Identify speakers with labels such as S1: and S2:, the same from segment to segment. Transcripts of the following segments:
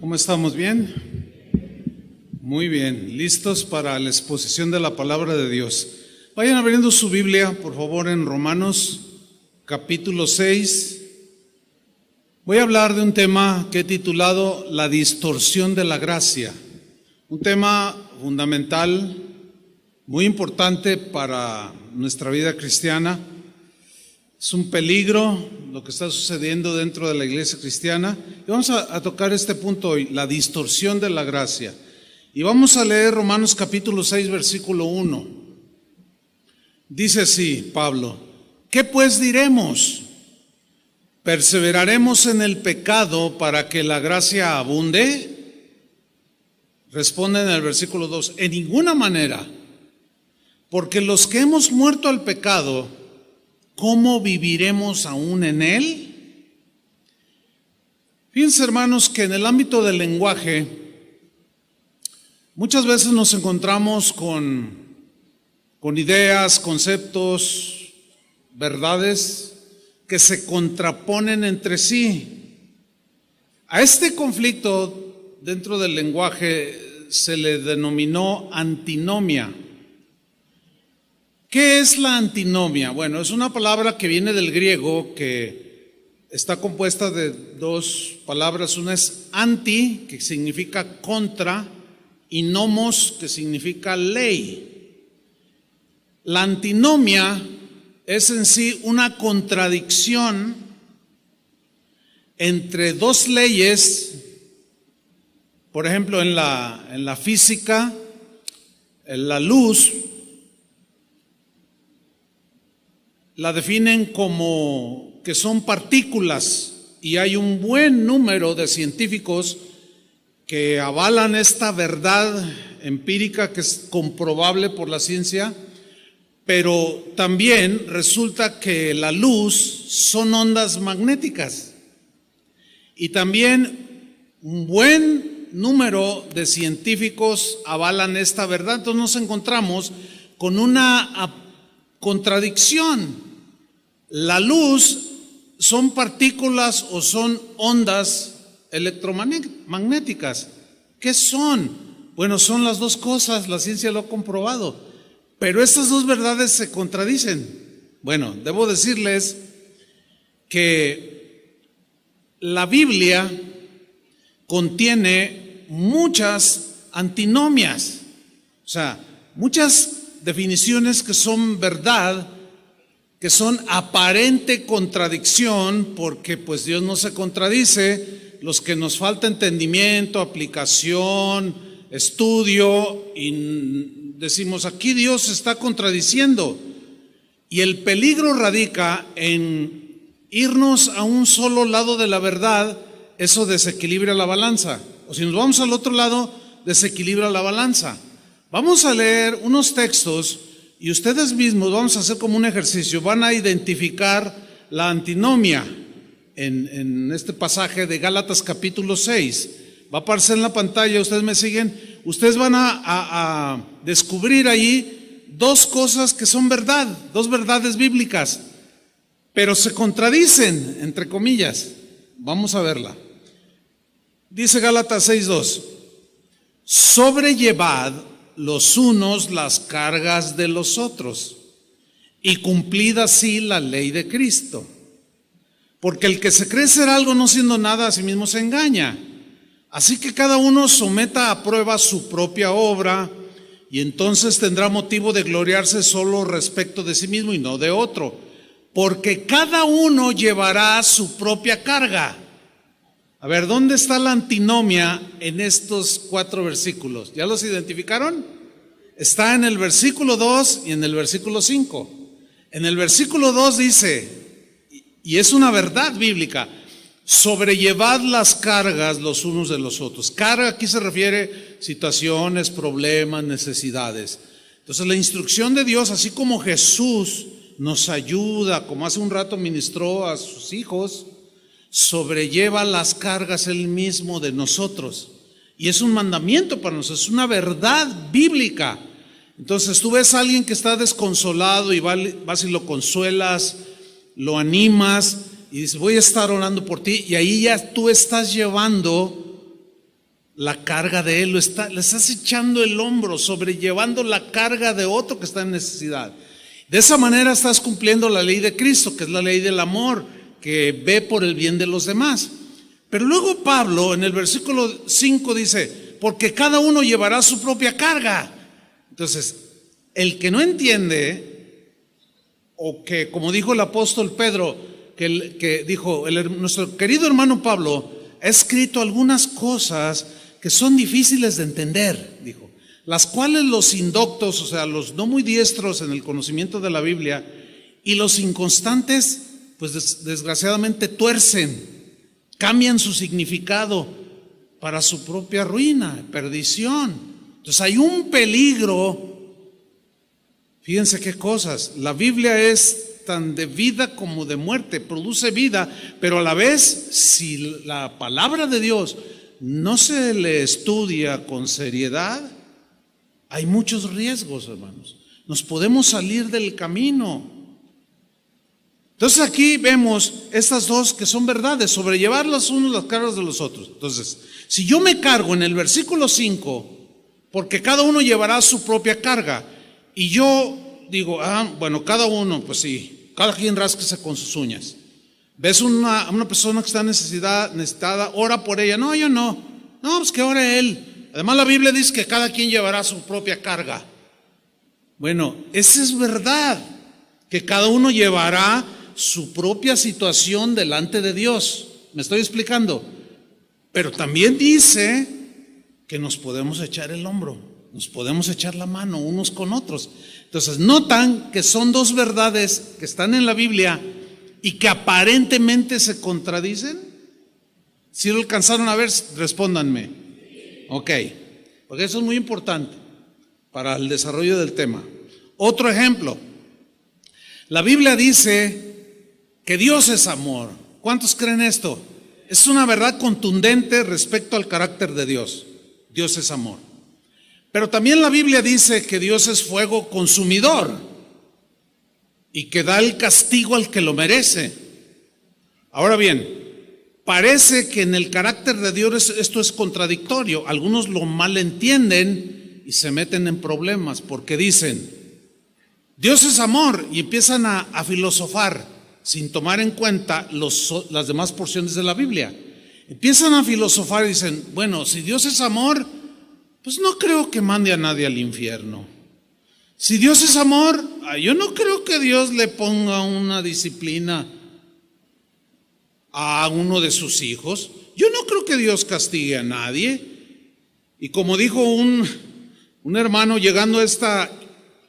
S1: ¿Cómo estamos? ¿Bien? Muy bien, listos para la exposición de la palabra de Dios. Vayan abriendo su Biblia, por favor, en Romanos capítulo 6. Voy a hablar de un tema que he titulado La distorsión de la gracia. Un tema fundamental, muy importante para nuestra vida cristiana. Es un peligro lo que está sucediendo dentro de la iglesia cristiana. Y vamos a tocar este punto hoy, la distorsión de la gracia. Y vamos a leer Romanos capítulo 6, versículo 1. Dice así, Pablo: ¿qué pues diremos? ¿Perseveraremos en el pecado para que la gracia abunde? Responde en el versículo 2, en ninguna manera, porque los que hemos muerto al pecado, ¿cómo viviremos aún en él? Fíjense, hermanos, que en el ámbito del lenguaje muchas veces nos encontramos con ideas, conceptos, verdades que se contraponen entre sí. A este conflicto dentro del lenguaje se le denominó antinomia. ¿Qué es la antinomia? Bueno, es una palabra que viene del griego, que está compuesta de dos palabras. Una es anti, que significa contra, y nomos, que significa ley. La antinomia es en sí una contradicción entre dos leyes. Por ejemplo, en la física, en la luz la definen como que son partículas, y hay un buen número de científicos que avalan esta verdad empírica que es comprobable por la ciencia, pero también resulta que la luz son ondas magnéticas, y también un buen número de científicos avalan esta verdad. Entonces nos encontramos con una contradicción. La luz son partículas o son ondas electromagnéticas. ¿Qué son? Bueno, son las dos cosas, la ciencia lo ha comprobado, pero estas dos verdades se contradicen. Bueno, debo decirles que la Biblia contiene muchas antinomias, o sea, muchas definiciones que son verdad, que son aparente contradicción, porque pues Dios no se contradice. Los que nos falta entendimiento, aplicación, estudio, y decimos aquí Dios se está contradiciendo, y el peligro radica en irnos a un solo lado de la verdad. Eso desequilibra la balanza, o si nos vamos al otro lado, desequilibra la balanza. Vamos a leer unos textos y ustedes mismos, vamos a hacer como un ejercicio, van a identificar la antinomia en este pasaje de Gálatas capítulo 6. Va a aparecer en la pantalla, ustedes me siguen. Ustedes van a descubrir ahí dos cosas que son verdad, dos verdades bíblicas, pero se contradicen, entre comillas. Vamos a verla. Dice Gálatas 6:2, sobrellevad los unos las cargas de los otros, y cumplid así la ley de Cristo. Porque el que se cree ser algo no siendo nada, a sí mismo se engaña. Así que cada uno someta a prueba su propia obra, y entonces tendrá motivo de gloriarse solo respecto de sí mismo y no de otro, porque cada uno llevará su propia carga. A ver, ¿dónde está la antinomia en estos 4 versículos? ¿Ya los identificaron? Está en el versículo 2 y en el versículo 5. En el versículo 2 dice, y es una verdad bíblica, sobrellevad las cargas los unos de los otros. Carga aquí se refiere a situaciones, problemas, necesidades. Entonces la instrucción de Dios, así como Jesús nos ayuda, como hace un rato ministró a sus hijos, sobrelleva las cargas él mismo de nosotros, y es un mandamiento para nosotros, es una verdad bíblica. Entonces tú ves a alguien que está desconsolado y vas y lo consuelas, lo animas y dices, voy a estar orando por ti, y ahí ya tú estás llevando la carga de él, le estás echando el hombro, sobrellevando la carga de otro que está en necesidad. De esa manera estás cumpliendo la ley de Cristo, que es la ley del amor, que ve por el bien de los demás. Pero luego Pablo en el versículo 5 dice, porque cada uno llevará su propia carga. Entonces, el que no entiende, o que como dijo el apóstol Pedro, que dijo, nuestro querido hermano Pablo ha escrito algunas cosas que son difíciles de entender, dijo, las cuales los indoctos, o sea, los no muy diestros en el conocimiento de la Biblia, y los inconstantes, pues desgraciadamente tuercen, cambian su significado para su propia ruina, perdición. Entonces hay un peligro. Fíjense qué cosas, la Biblia es tan de vida como de muerte, produce vida, pero a la vez, si la palabra de Dios no se le estudia con seriedad, hay muchos riesgos, hermanos. Nos podemos salir del camino. Entonces aquí vemos estas dos que son verdades, sobrellevar los unos las cargas de los otros. Entonces, si yo me cargo en el versículo 5, porque cada uno llevará su propia carga, y yo digo, bueno, cada uno, pues sí, cada quien rásquese con sus uñas. Ves una persona que está necesitada, ora por ella. No, yo no. No, pues que ore él. Además la Biblia dice que cada quien llevará su propia carga. Bueno, esa es verdad, que cada uno llevará su propia situación delante de Dios. ¿Me estoy explicando? Pero también dice que nos podemos echar el hombro, nos podemos echar la mano unos con otros. Entonces, notan que son dos verdades que están en la Biblia y que aparentemente se contradicen. Si lo alcanzaron a ver, respóndanme. Ok, porque eso es muy importante para el desarrollo del tema. Otro ejemplo, la Biblia dice que Dios es amor. ¿Cuántos creen esto? Es una verdad contundente respecto al carácter de Dios. Dios es amor. Pero también la Biblia dice que Dios es fuego consumidor y que da el castigo al que lo merece. Ahora bien, parece que en el carácter de Dios esto es contradictorio. Algunos lo malentienden y se meten en problemas porque dicen, Dios es amor, y empiezan a filosofar sin tomar en cuenta las demás porciones de la Biblia. Empiezan a filosofar y dicen, bueno, si Dios es amor, pues no creo que mande a nadie al infierno. Si Dios es amor, yo no creo que Dios le ponga una disciplina a uno de sus hijos. Yo no creo que Dios castigue a nadie. Y como dijo un hermano llegando a esta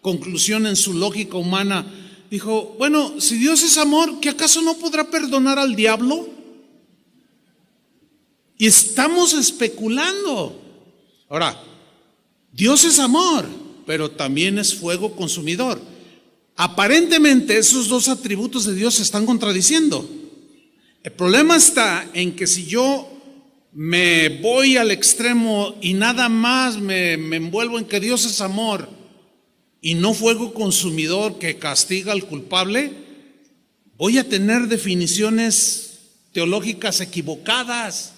S1: conclusión en su lógica humana, dijo, bueno, si Dios es amor, ¿qué acaso no podrá perdonar al diablo? Y estamos especulando. Ahora, Dios es amor, pero también es fuego consumidor. Aparentemente esos dos atributos de Dios se están contradiciendo. El problema está en que si yo me voy al extremo y nada más me envuelvo en que Dios es amor y no fuego consumidor que castiga al culpable, voy a tener definiciones teológicas equivocadas,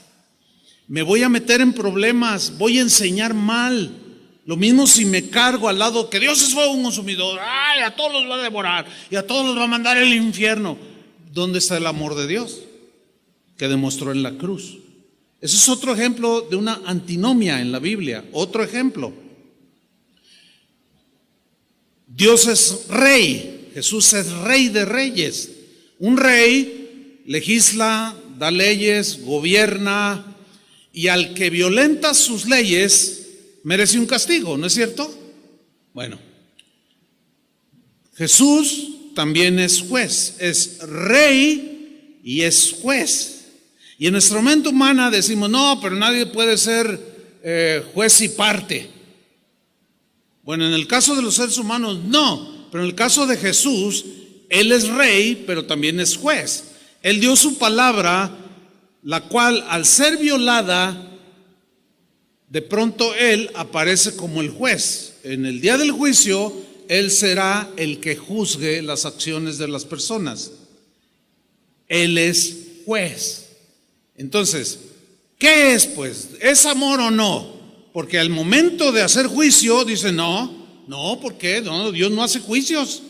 S1: me voy a meter en problemas, voy a enseñar mal. Lo mismo si me cargo al lado que Dios es fuego consumidor, ¡ay! A todos los va a devorar y a todos los va a mandar al infierno. ¿Dónde está el amor de Dios que demostró en la cruz? Ese es otro ejemplo de una antinomia en la Biblia. Otro ejemplo. Dios es rey, Jesús es rey de reyes. Un rey legisla, da leyes, gobierna, y al que violenta sus leyes merece un castigo, ¿no es cierto? Bueno, Jesús también es juez, es rey y es juez. Y en nuestra mente humana decimos, no, pero nadie puede ser juez y parte. Bueno, en el caso de los seres humanos no, pero en el caso de Jesús, Él es rey, pero también es juez. Él dio su palabra, la cual al ser violada, de pronto Él aparece como el juez. En el día del juicio, Él será el que juzgue las acciones de las personas. Él es juez. Entonces, ¿Qué es pues? ¿Es amor o no? Porque al momento de hacer juicio dice no, ¿por qué? No, Dios no hace juicios.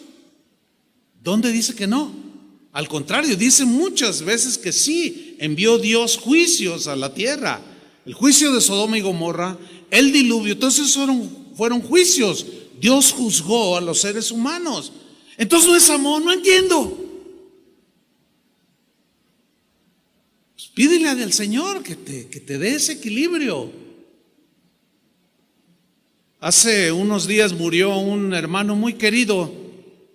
S1: ¿Dónde dice que no? Al contrario, dice muchas veces que sí, envió Dios juicios a la tierra. El juicio de Sodoma y Gomorra, el diluvio, entonces fueron juicios. Dios juzgó a los seres humanos. Entonces no es amor, no entiendo. Pues pídele al Señor que te dé ese equilibrio. Hace unos días murió un hermano muy querido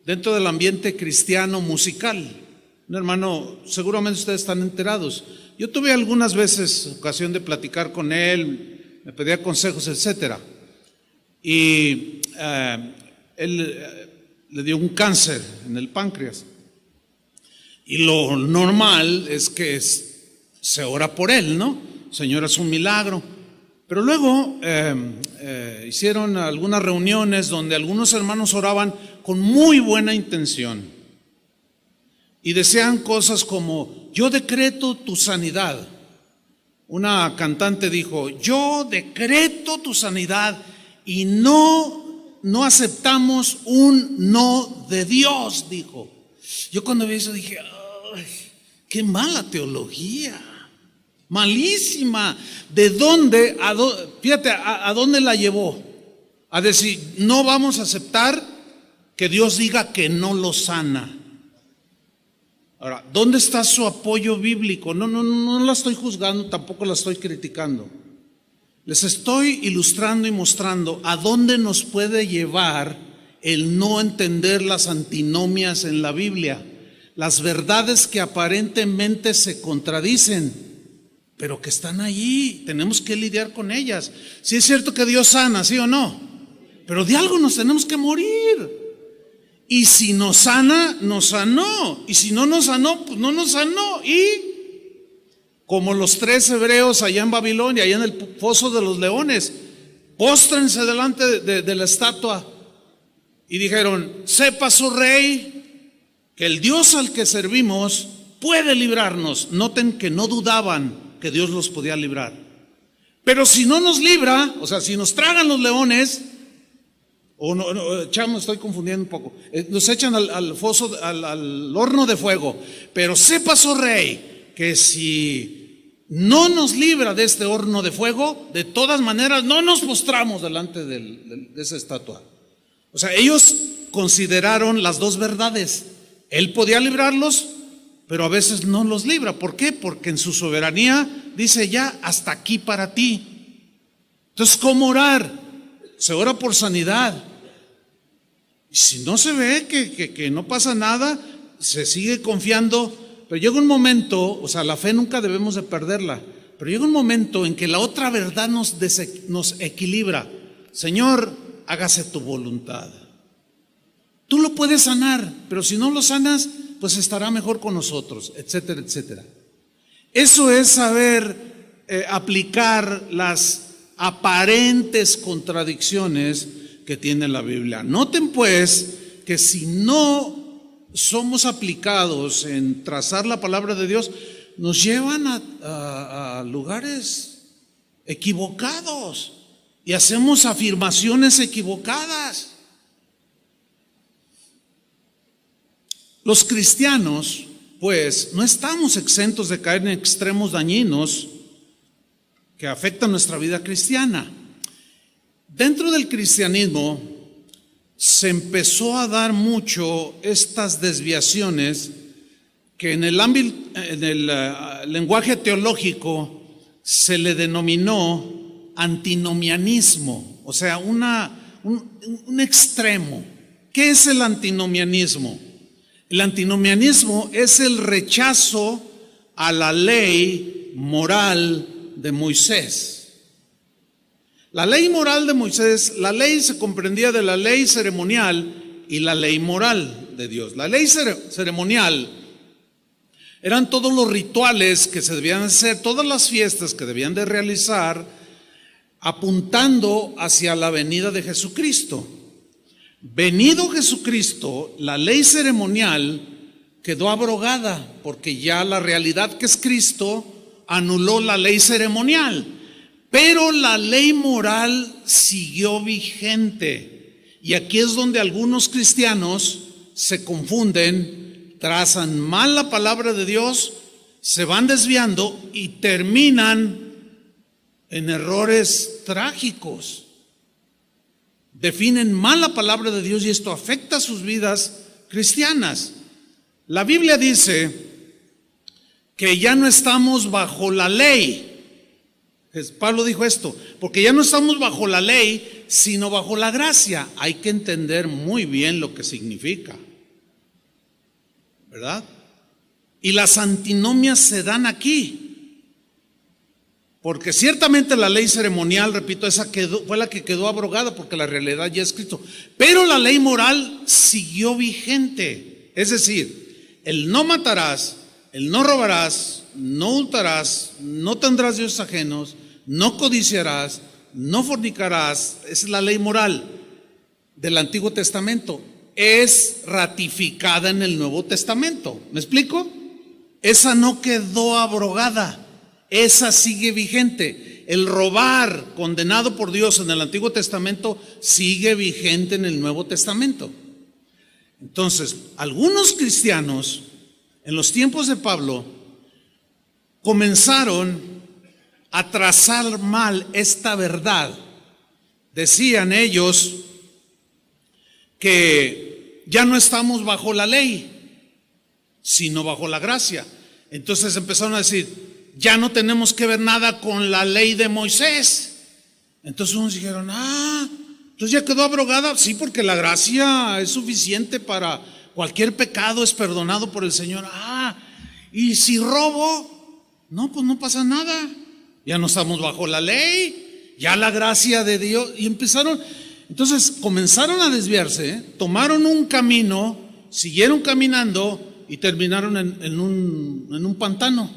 S1: dentro del ambiente cristiano musical. Un hermano, seguramente ustedes están enterados. Yo tuve algunas veces ocasión de platicar con él, me pedía consejos, etcétera. Y él le dio un cáncer en el páncreas. Y lo normal es que se ora por él, ¿no? Señor, es un milagro. Pero luego hicieron algunas reuniones donde algunos hermanos oraban con muy buena intención. Y desean cosas como: yo decreto tu sanidad. Una cantante dijo: yo decreto tu sanidad, y no aceptamos un no de Dios, dijo. Yo cuando vi eso dije: ay, qué mala teología, malísima. ¿De dónde? Fíjate, ¿a dónde la llevó? A decir: no vamos a aceptar que Dios diga que no lo sana. Ahora, ¿dónde está su apoyo bíblico? No la estoy juzgando, tampoco la estoy criticando. Les estoy ilustrando y mostrando a dónde nos puede llevar el no entender las antinomias en la Biblia, las verdades que aparentemente se contradicen, pero que están allí, tenemos que lidiar con ellas. Sí es cierto que Dios sana, ¿sí o no? Pero de algo nos tenemos que morir. Y si nos sana, nos sanó. Y si no nos sanó, pues no nos sanó. Y como los 3 hebreos allá en Babilonia, allá en el foso de los leones, póstrense delante de la estatua y dijeron: sepa su rey que el Dios al que servimos puede librarnos. Noten que no dudaban que Dios los podía librar. Pero si no nos libra, o sea, si nos tragan los leones, estoy confundiendo un poco, nos echan al foso, al horno de fuego. Pero sepa su rey que si no nos libra de este horno de fuego, de todas maneras no nos postramos delante de esa estatua. O sea, ellos consideraron las dos verdades. Él podía librarlos, pero a veces no los libra. ¿Por qué? Porque en su soberanía dice: ya, hasta aquí para ti. Entonces, ¿cómo orar? Se ora por sanidad. Y si no se ve que no pasa nada, se sigue confiando. Pero llega un momento, o sea, la fe nunca debemos de perderla, pero llega un momento en que la otra verdad nos equilibra. Señor, hágase tu voluntad. Tú lo puedes sanar, pero si no lo sanas, pues estará mejor con nosotros, etcétera, etcétera. Eso es saber aplicar las aparentes contradicciones que tiene la Biblia. Noten pues que si no somos aplicados en trazar la palabra de Dios, nos llevan a lugares equivocados y hacemos afirmaciones equivocadas. Los cristianos, pues, no estamos exentos de caer en extremos dañinos que afectan nuestra vida cristiana. Dentro del cristianismo se empezó a dar mucho estas desviaciones que en el lenguaje teológico se le denominó antinomianismo, o sea, un extremo. ¿Qué es el antinomianismo? El antinomianismo es el rechazo a la ley moral de Moisés. La ley moral de Moisés, la ley se comprendía de la ley ceremonial y la ley moral de Dios. La ley ceremonial eran todos los rituales que se debían hacer, todas las fiestas que debían de realizar, apuntando hacia la venida de Jesucristo. Venido Jesucristo, la ley ceremonial quedó abrogada, porque ya la realidad que es Cristo anuló la ley ceremonial, pero la ley moral siguió vigente. Y aquí es donde algunos cristianos se confunden, trazan mal la palabra de Dios, se van desviando y terminan en errores trágicos. Definen mal la palabra de Dios y esto afecta a sus vidas cristianas. La Biblia dice que ya no estamos bajo la ley. Pablo dijo esto, porque ya no estamos bajo la ley, sino bajo la gracia. Hay que entender muy bien lo que significa, ¿verdad? Y las antinomias se dan aquí, porque ciertamente la ley ceremonial, repito, esa fue la que quedó abrogada porque la realidad ya es Cristo, pero la ley moral siguió vigente. Es decir, el no matarás, el no robarás, no hurtarás, no tendrás dioses ajenos, no codiciarás, no fornicarás. Esa es la ley moral del Antiguo Testamento. Es ratificada en el Nuevo Testamento. ¿Me explico? Esa no quedó abrogada, esa sigue vigente. El robar, condenado por Dios en el Antiguo Testamento, sigue vigente en el Nuevo Testamento. Entonces, algunos cristianos en los tiempos de Pablo comenzaron a trazar mal esta verdad. Decían ellos que ya no estamos bajo la ley, sino bajo la gracia. Entonces empezaron a decir, ya no tenemos que ver nada con la ley de Moisés. Entonces unos dijeron, entonces ya quedó abrogada. Sí, porque la gracia es suficiente para cualquier pecado, es perdonado por el Señor. Y si robo, no, pues no pasa nada. Ya no estamos bajo la ley, ya la gracia de Dios. Y entonces comenzaron a desviarse, tomaron un camino, siguieron caminando y terminaron en un pantano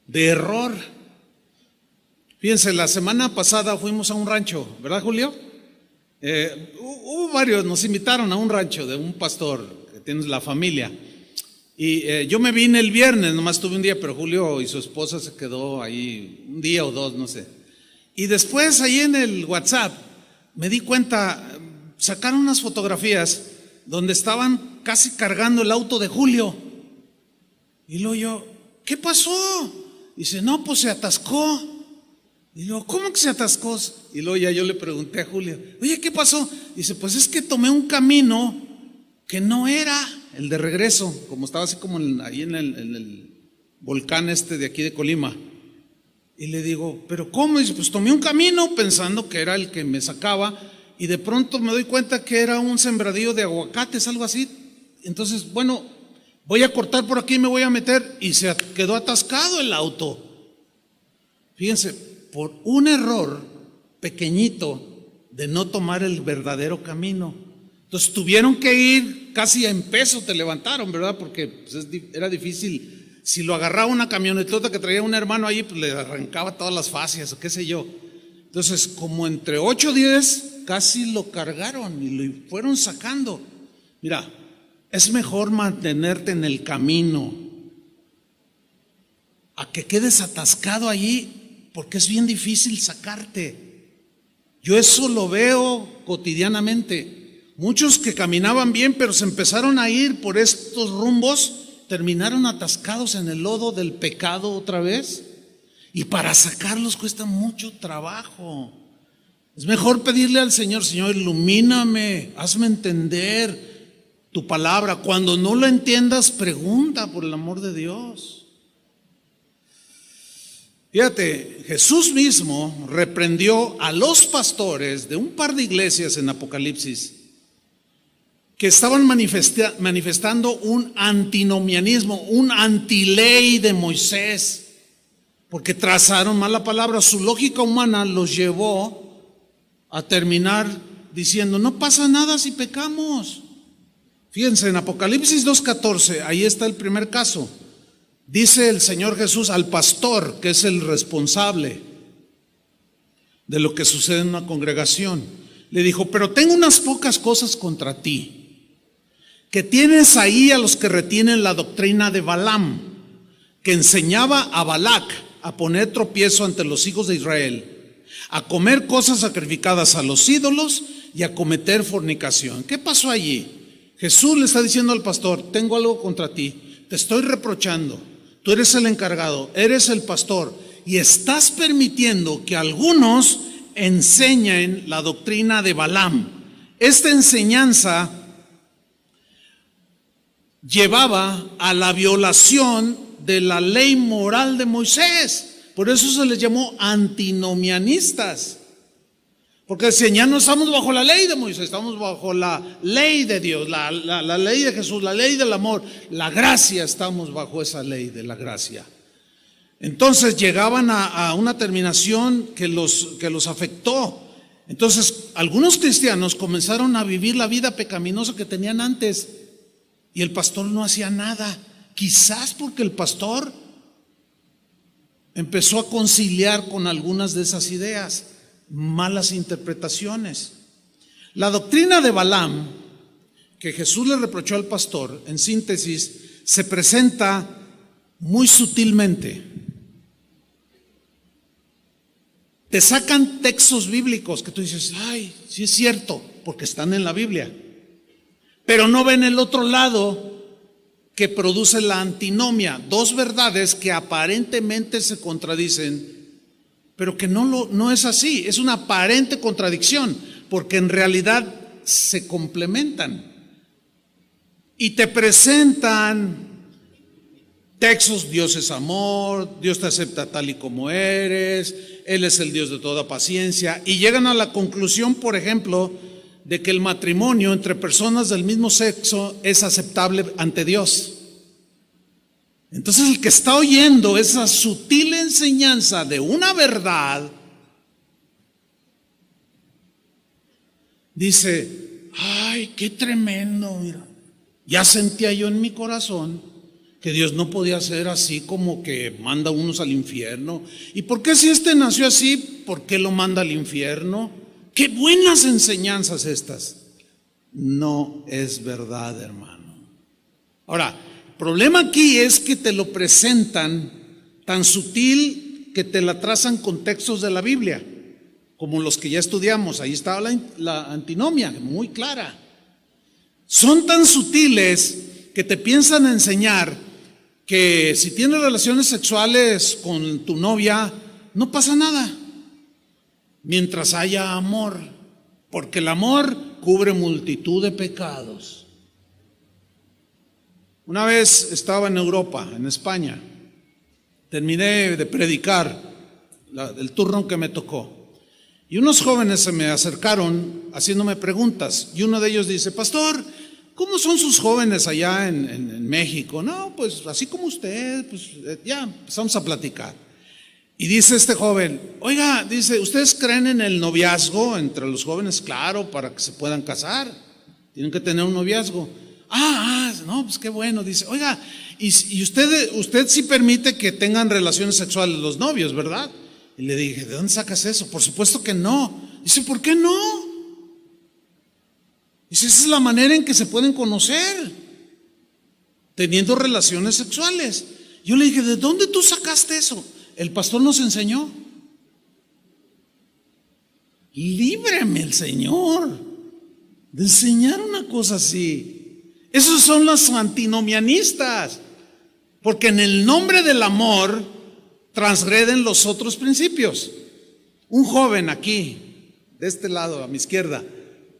S1: de error. Fíjense, la semana pasada fuimos a un rancho, ¿verdad, Julio? Hubo varios, nos invitaron a un rancho de un pastor que tiene la familia. Y yo me vine el viernes, nomás tuve un día, pero Julio y su esposa se quedó ahí un día o dos, no sé. Y después ahí en el WhatsApp me di cuenta, sacaron unas fotografías donde estaban casi cargando el auto de Julio. Y luego yo, ¿qué pasó? Dice, no, pues se atascó. Y luego, ¿cómo que se atascó? Y luego ya yo le pregunté a Julio, oye, ¿qué pasó? Dice, pues es que tomé un camino que no era el de regreso, como estaba así como ahí en el volcán de aquí de Colima. Y le digo, ¿pero cómo? Dice, pues tomé un camino pensando que era el que me sacaba y de pronto me doy cuenta que era un sembradío de aguacates, algo así. Entonces, bueno, voy a cortar por aquí y me voy a meter, y se quedó atascado el auto. Fíjense, por un error pequeñito de no tomar el verdadero camino. Entonces tuvieron que ir casi en peso, te levantaron, ¿verdad? Porque pues, era difícil. Si lo agarraba una camionetota que traía un hermano ahí, pues le arrancaba todas las fascias o qué sé yo. Entonces, como entre 8 o 10, casi lo cargaron y lo fueron sacando. Mira, es mejor mantenerte en el camino a que quedes atascado allí, porque es bien difícil sacarte. Yo eso lo veo cotidianamente. Muchos que caminaban bien, pero se empezaron a ir por estos rumbos, terminaron atascados en el lodo del pecado otra vez. Y para sacarlos cuesta mucho trabajo. Es mejor pedirle al Señor, Señor, ilumíname, hazme entender tu palabra. Cuando no la entiendas, pregunta, por el amor de Dios. Fíjate, Jesús mismo reprendió a los pastores de un par de iglesias en Apocalipsis que estaban manifestando un antinomianismo, un antiley de Moisés, porque trazaron mal la palabra. Su lógica humana los llevó a terminar diciendo, no pasa nada si pecamos. Fíjense, en Apocalipsis 2:14, ahí está el primer caso. Dice el Señor Jesús al pastor, que es el responsable de lo que sucede en una congregación. Le dijo, pero tengo unas pocas cosas contra ti, que tienes ahí a los que retienen la doctrina de Balaam, que enseñaba a Balac a poner tropiezo ante los hijos de Israel, a comer cosas sacrificadas a los ídolos y a cometer fornicación. ¿Qué pasó allí? Jesús le está diciendo al pastor: tengo algo contra ti, te estoy reprochando, tú eres el encargado, eres el pastor, y estás permitiendo que algunos enseñen la doctrina de Balaam. Esta enseñanza llevaba a la violación de la ley moral de Moisés. Por eso se les llamó antinomianistas, porque decían: ya no estamos bajo la ley de Moisés, estamos bajo la ley de Dios, la ley de Jesús, la ley del amor, la gracia, estamos bajo esa ley de la gracia. Entonces llegaban a una terminación que los afectó. Entonces algunos cristianos comenzaron a vivir la vida pecaminosa que tenían antes, y el pastor no hacía nada, quizás porque el pastor empezó a conciliar con algunas de esas ideas, malas interpretaciones. La doctrina de Balaam, que Jesús le reprochó al pastor, en síntesis, se presenta muy sutilmente. Te sacan textos bíblicos que tú dices: ay, sí es cierto, porque están en la Biblia, pero no ven el otro lado que produce la antinomia, dos verdades que aparentemente se contradicen, pero que no es así, es una aparente contradicción, porque en realidad se complementan. Y te presentan textos: Dios es amor, Dios te acepta tal y como eres, Él es el Dios de toda paciencia, y llegan a la conclusión, por ejemplo, de que el matrimonio entre personas del mismo sexo es aceptable ante Dios. Entonces el que está oyendo esa sutil enseñanza de una verdad dice: ay, qué tremendo, mira. Ya sentía yo en mi corazón que Dios no podía ser así, como que manda unos al infierno. ¿Y por qué si este nació así, por qué lo manda al infierno? ¡Qué buenas enseñanzas estas! No es verdad, hermano. Ahora, el problema aquí es que te lo presentan tan sutil que te la trazan con textos de la Biblia, como los que ya estudiamos. Ahí estaba la antinomia, muy clara. Son tan sutiles que te piensan enseñar que si tienes relaciones sexuales con tu novia, no pasa nada, mientras haya amor, porque el amor cubre multitud de pecados. Una vez estaba en Europa, en España, terminé de predicar el turno que me tocó, y unos jóvenes se me acercaron haciéndome preguntas, y uno de ellos dice: pastor, ¿cómo son sus jóvenes allá en México? No, pues así como usted. Pues ya empezamos a platicar. Y dice este joven: oiga, dice, ¿ustedes creen en el noviazgo entre los jóvenes? Claro, para que se puedan casar, tienen que tener un noviazgo. No, pues qué bueno. Dice: oiga, y usted sí permite que tengan relaciones sexuales los novios, ¿verdad? Y le dije: ¿de dónde sacas eso? Por supuesto que no. Dice: ¿por qué no? Dice: esa es la manera en que se pueden conocer, teniendo relaciones sexuales. Yo le dije: ¿de dónde tú sacaste eso? El pastor nos enseñó. Líbreme el Señor de enseñar una cosa así. Esos son los antinomianistas, porque en el nombre del amor transgreden los otros principios. Un joven aquí, de este lado, a mi izquierda,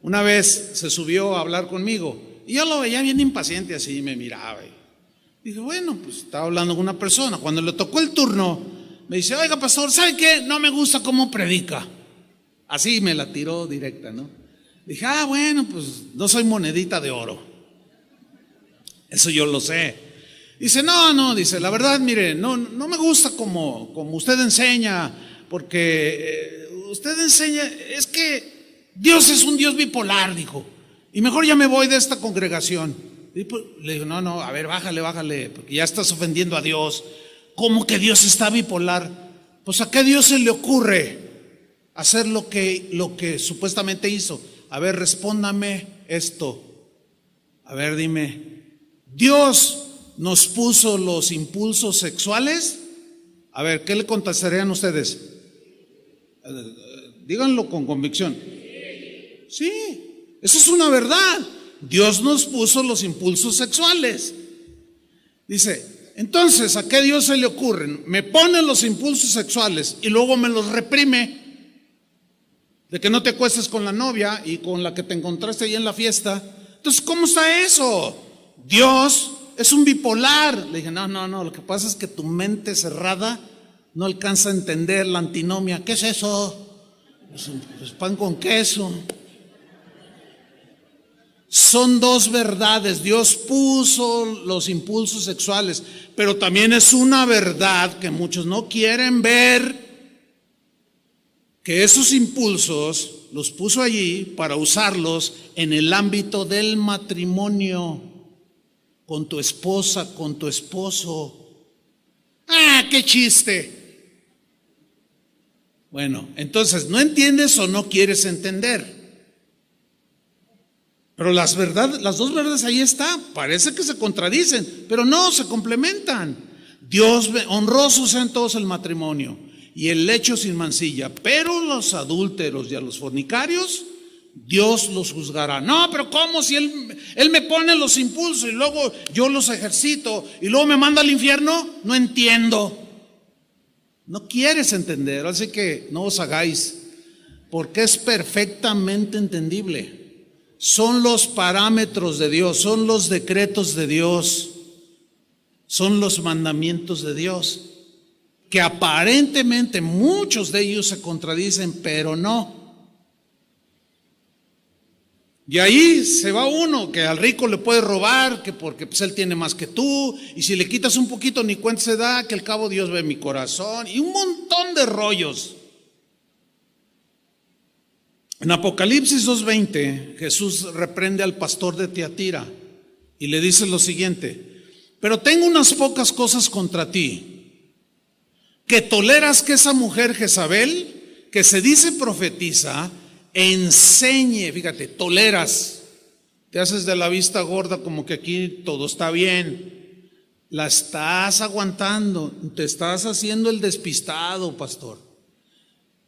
S1: una vez se subió a hablar conmigo y yo lo veía bien impaciente así, me miraba y dije: bueno, pues estaba hablando con una persona. Cuando le tocó el turno, me dice: oiga, pastor, ¿sabe qué? No me gusta cómo predica. Así me la tiró directa, ¿no? Dije: bueno, pues no soy monedita de oro, eso yo lo sé. Dice: no, dice, la verdad, mire, no me gusta como usted enseña, porque usted enseña, es que Dios es un Dios bipolar, dijo, y mejor ya me voy de esta congregación. Y pues, le digo: no, a ver, bájale, porque ya estás ofendiendo a Dios. ¿Cómo que Dios está bipolar? Pues ¿a qué Dios se le ocurre hacer lo que supuestamente hizo? A ver, respóndame esto. A ver, dime, Dios nos puso los impulsos sexuales? A ver, ¿qué le contestarían ustedes? Díganlo con convicción. Sí, eso es una verdad. Dios nos puso los impulsos sexuales. Dice, entonces, ¿a qué Dios se le ocurren? Me pone los impulsos sexuales y luego me los reprime. De que no te acuestes con la novia y con la que te encontraste ahí en la fiesta. Entonces, ¿cómo está eso? Dios es un bipolar. Le dije, no, lo que pasa es que tu mente cerrada no alcanza a entender la antinomia. ¿Qué es eso? Pues pan con queso. Son dos verdades. Dios puso los impulsos sexuales, pero también es una verdad que muchos no quieren ver, que esos impulsos los puso allí para usarlos en el ámbito del matrimonio, con tu esposa, con tu esposo. ¡Ah, qué chiste! Bueno, entonces, ¿no entiendes o no quieres entender? Pero las dos verdades ahí está. Parece que se contradicen, pero no, se complementan. Dios, honrosos sean todos el matrimonio y el lecho sin mancilla, pero los adúlteros y a los fornicarios, Dios los juzgará. No, pero ¿cómo? Si él me pone los impulsos y luego yo los ejercito y luego me manda al infierno. No entiendo. No quieres entender, así que no os hagáis, porque es perfectamente entendible. Son los parámetros de Dios, son los decretos de Dios, son los mandamientos de Dios, que aparentemente muchos de ellos se contradicen, pero no. Y ahí se va uno, que al rico le puede robar, que porque pues él tiene más que tú, y si le quitas un poquito ni cuenta se da, que al cabo Dios ve mi corazón, y un montón de rollos. En Apocalipsis 2:20, Jesús reprende al pastor de Tiatira y le dice lo siguiente: pero tengo unas pocas cosas contra ti, que toleras que esa mujer Jezabel, que se dice profetiza, enseñe. Fíjate, toleras, te haces de la vista gorda como que aquí todo está bien, la estás aguantando, te estás haciendo el despistado, pastor,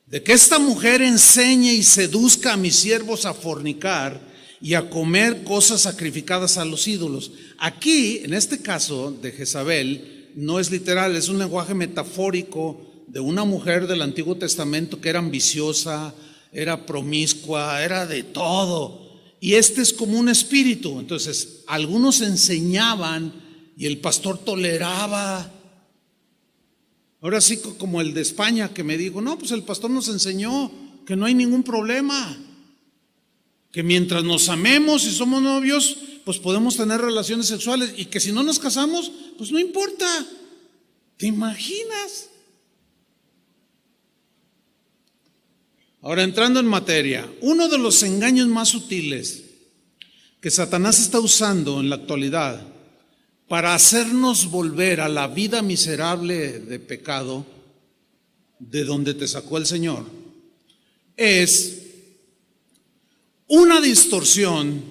S1: de que esta mujer enseñe y seduzca a mis siervos a fornicar y a comer cosas sacrificadas a los ídolos. Aquí, en este caso de Jezabel, no es literal, es un lenguaje metafórico de una mujer del Antiguo Testamento que era ambiciosa, era promiscua, era de todo. Y este es como un espíritu. Entonces, algunos enseñaban y el pastor toleraba. Ahora sí, como el de España que me dijo, no, pues el pastor nos enseñó que no hay ningún problema, que mientras nos amemos y somos novios, pues podemos tener relaciones sexuales, y que si no nos casamos, pues no importa. ¿Te imaginas? Ahora, entrando en materia, uno de los engaños más sutiles que Satanás está usando en la actualidad para hacernos volver a la vida miserable de pecado de donde te sacó el Señor es una distorsión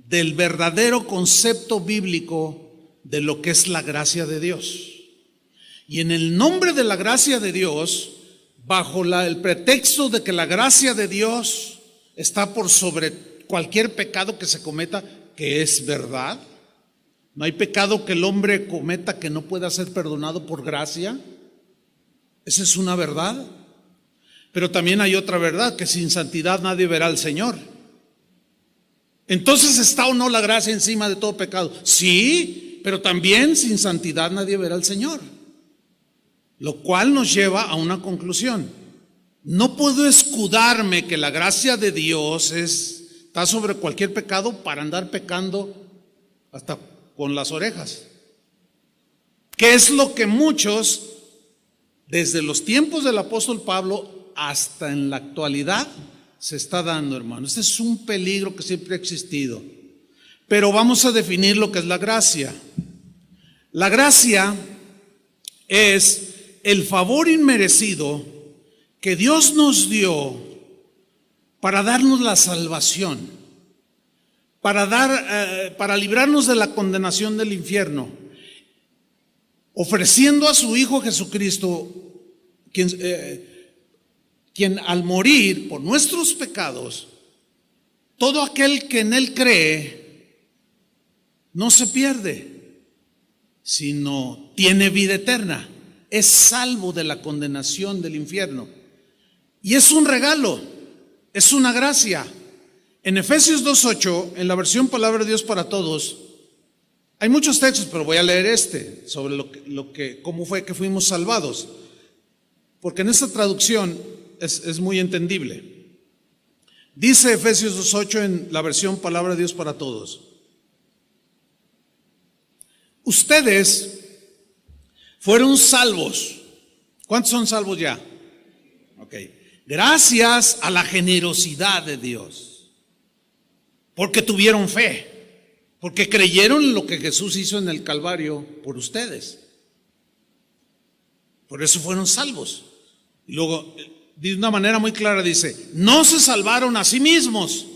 S1: del verdadero concepto bíblico de lo que es la gracia de Dios. Y en el nombre de la gracia de Dios, bajo el pretexto de que la gracia de Dios está por sobre cualquier pecado que se cometa, que es verdad. No hay pecado que el hombre cometa que no pueda ser perdonado por gracia. Esa es una verdad. Pero también hay otra verdad, que sin santidad nadie verá al Señor. Entonces, ¿está o no la gracia encima de todo pecado? Sí, pero también sin santidad nadie verá al Señor. Lo cual nos lleva a una conclusión. No puedo escudarme que la gracia de Dios está sobre cualquier pecado para andar pecando hasta con las orejas. ¿Qué es lo que muchos, desde los tiempos del apóstol Pablo hasta en la actualidad, se está dando, hermano? Este es un peligro que siempre ha existido. Pero vamos a definir lo que es la gracia. La gracia es el favor inmerecido que Dios nos dio para darnos la salvación, para librarnos de la condenación del infierno. ofreciendo a su Hijo Jesucristo, quien al morir por nuestros pecados, todo aquel que en Él cree no se pierde, sino tiene vida eterna, es salvo de la condenación del infierno. Y es un regalo, es una gracia. En Efesios 2:8, en la versión Palabra de Dios para Todos, hay muchos textos, pero voy a leer este sobre cómo fue que fuimos salvados, porque en esta traducción es muy entendible. Dice Efesios 2:8 en la versión Palabra de Dios para Todos: ustedes fueron salvos. ¿Cuántos son salvos ya? Ok. Gracias a la generosidad de Dios, porque tuvieron fe, porque creyeron en lo que Jesús hizo en el Calvario por ustedes. Por eso fueron salvos. Y luego, de una manera muy clara dice, no se salvaron a sí mismos.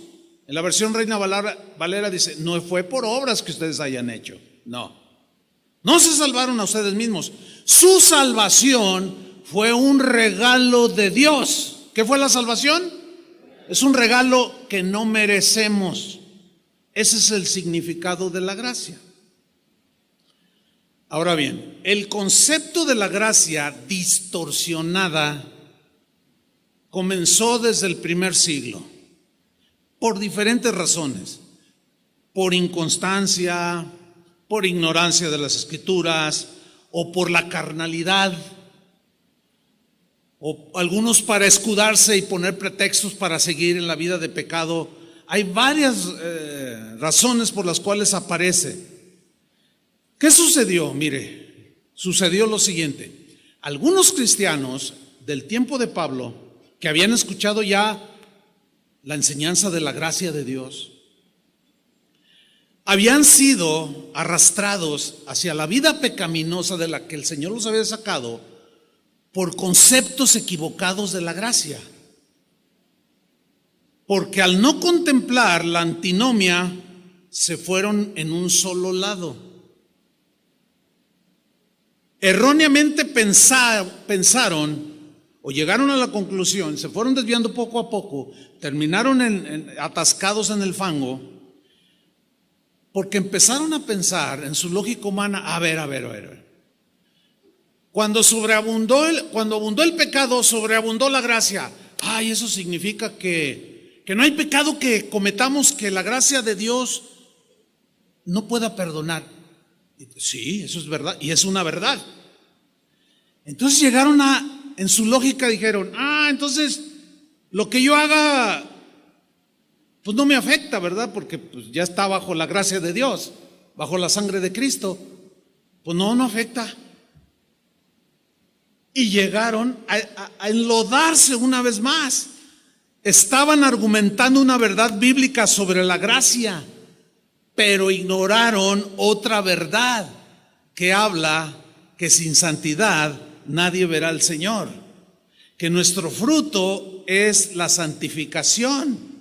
S1: En la versión Reina Valera dice, no fue por obras que ustedes hayan hecho. No se salvaron a ustedes mismos. Su salvación fue un regalo de Dios. ¿Qué fue la salvación? Es un regalo que no merecemos. Ese es el significado de la gracia. Ahora bien, el concepto de la gracia distorsionada comenzó desde el primer siglo, por diferentes razones: por inconstancia, por ignorancia de las Escrituras, o por la carnalidad, o algunos para escudarse y poner pretextos para seguir en la vida de pecado. Hay varias razones por las cuales aparece. ¿Qué sucedió? Mire, sucedió lo siguiente. Algunos cristianos del tiempo de Pablo, que habían escuchado ya la enseñanza de la gracia de Dios, habían sido arrastrados hacia la vida pecaminosa de la que el Señor los había sacado por conceptos equivocados de la gracia. Porque al no contemplar la antinomia, se fueron en un solo lado. Erróneamente pensaron o llegaron a la conclusión, se fueron desviando poco a poco, terminaron atascados en el fango, porque empezaron a pensar en su lógica humana, a ver. Cuando abundó el pecado, sobreabundó la gracia. Ay, eso significa que no hay pecado que cometamos que la gracia de Dios no pueda perdonar. Sí, eso es verdad, y es una verdad. Entonces llegaron en su lógica dijeron, entonces lo que yo haga pues no me afecta, ¿verdad? Porque pues ya está bajo la gracia de Dios, bajo la sangre de Cristo. Pues no afecta. Y llegaron a enlodarse una vez más. Estaban argumentando una verdad bíblica sobre la gracia, pero ignoraron otra verdad que habla que sin santidad nadie verá al Señor, que nuestro fruto es la santificación.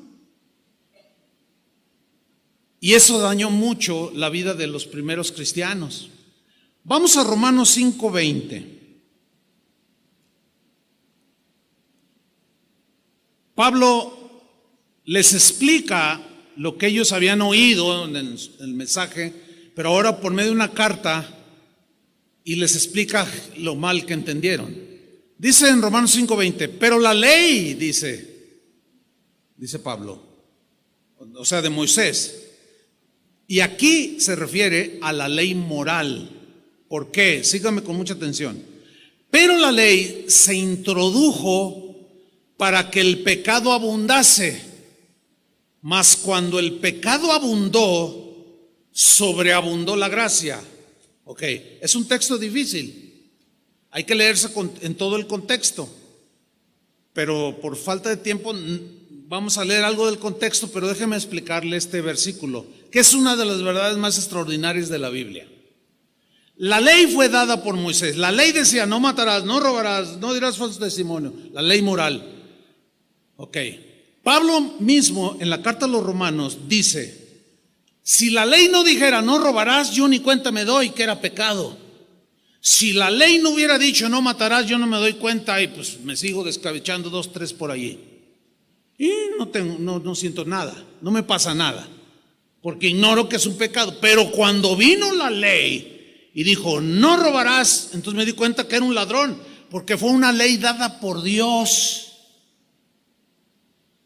S1: Y eso dañó mucho la vida de los primeros cristianos. Vamos a Romanos 5:20. Pablo les explica lo que ellos habían oído en el mensaje, pero ahora por medio de una carta, y les explica lo mal que entendieron. Dice en Romanos 5:20, pero la ley, dice Pablo, o sea, de Moisés, y aquí se refiere a la ley moral. ¿Por qué? Síganme con mucha atención. Pero la ley se introdujo para que el pecado abundase, mas cuando el pecado abundó, sobreabundó la gracia. Ok, es un texto difícil, hay que leerse en todo el contexto, pero por falta de tiempo vamos a leer algo del contexto, pero déjeme explicarle este versículo, que es una de las verdades más extraordinarias de la Biblia. La ley fue dada por Moisés. La ley decía, no matarás, no robarás, no dirás falso testimonio, la ley moral. Ok, Pablo mismo en la carta a los Romanos dice, si la ley no dijera no robarás, yo ni cuenta me doy que era pecado. Si la ley no hubiera dicho no matarás, yo no me doy cuenta y pues me sigo descabechando 2, 3 por allí. Y no siento nada, no me pasa nada, porque ignoro que es un pecado. Pero cuando vino la ley y dijo no robarás, entonces me di cuenta que era un ladrón, porque fue una ley dada por Dios.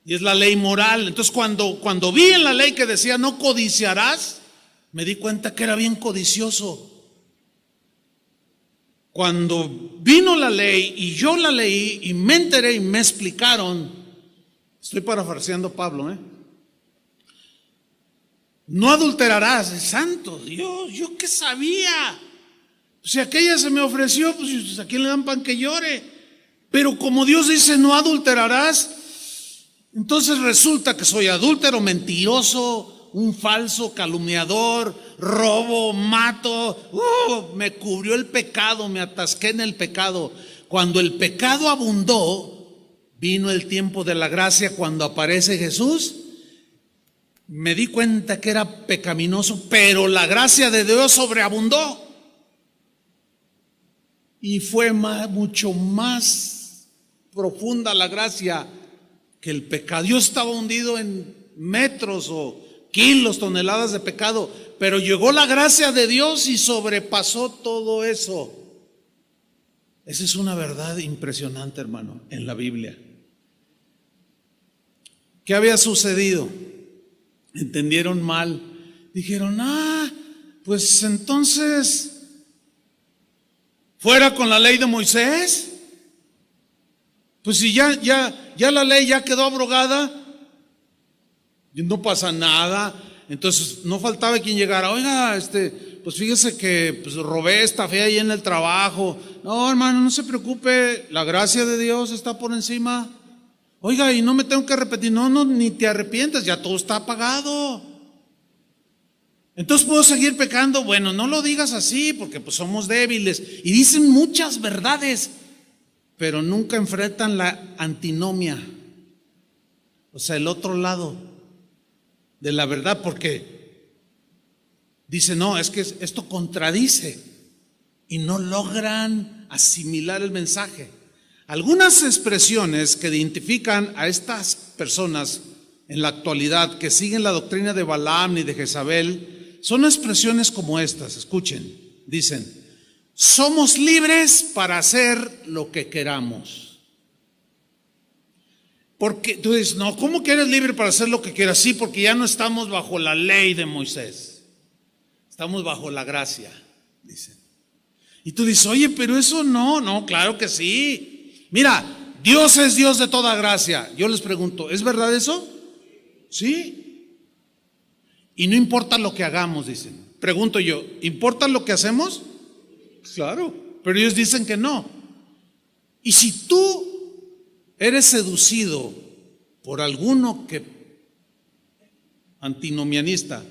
S1: Y es la ley moral. Entonces cuando vi en la ley que decía no codiciarás, me di cuenta que era bien codicioso. Cuando vino la ley y yo la leí y me enteré y me explicaron, estoy parafraseando a Pablo, no adulterarás. Santo Dios, ¿yo qué sabía? Si aquella se me ofreció, pues a quién le dan pan que llore. Pero como Dios dice no adulterarás, entonces resulta que soy adúltero, mentiroso, un falso, calumniador, robo, mato. Me cubrió el pecado, me atasqué en el pecado. Cuando el pecado abundó, vino el tiempo de la gracia. Cuando aparece Jesús, me di cuenta que era pecaminoso, pero la gracia de Dios sobreabundó. Y fue mucho más profunda la gracia que el pecado. Yo estaba hundido en metros o kilos, toneladas de pecado, pero llegó la gracia de Dios y sobrepasó todo eso. Esa es una verdad impresionante, hermano, en la Biblia. ¿Qué había sucedido? Entendieron mal. Dijeron, pues entonces, fuera con la ley de Moisés. Pues si ya la ley ya quedó abrogada, no pasa nada. Entonces no faltaba quien llegara, oiga, pues fíjese que pues robé esta fe ahí en el trabajo. No, hermano, no se preocupe, la gracia de Dios está por encima. Oiga, y no me tengo que repetir. No, ni te arrepientas, ya todo está pagado. Entonces puedo seguir pecando. Bueno, no lo digas así, porque pues somos débiles. Y dicen muchas verdades, pero nunca enfrentan la antinomia, o sea, el otro lado de la verdad, porque dicen, no, es que esto contradice, y no logran asimilar el mensaje. Algunas expresiones que identifican a estas personas en la actualidad que siguen la doctrina de Balaam y de Jezabel son expresiones como estas. Escuchen, dicen, somos libres para hacer lo que queramos. Porque tú dices, no, ¿cómo que eres libre para hacer lo que quieras? Sí, porque ya no estamos bajo la ley de Moisés, estamos bajo la gracia, dicen. Y tú dices, oye, pero eso no, claro que sí. Mira, Dios es Dios de toda gracia. Yo les pregunto, ¿es verdad eso? Sí. Y no importa lo que hagamos, dicen. Pregunto yo, ¿importa lo que hacemos? Claro, pero ellos dicen que no. Y si tú eres seducido por alguno antinomianista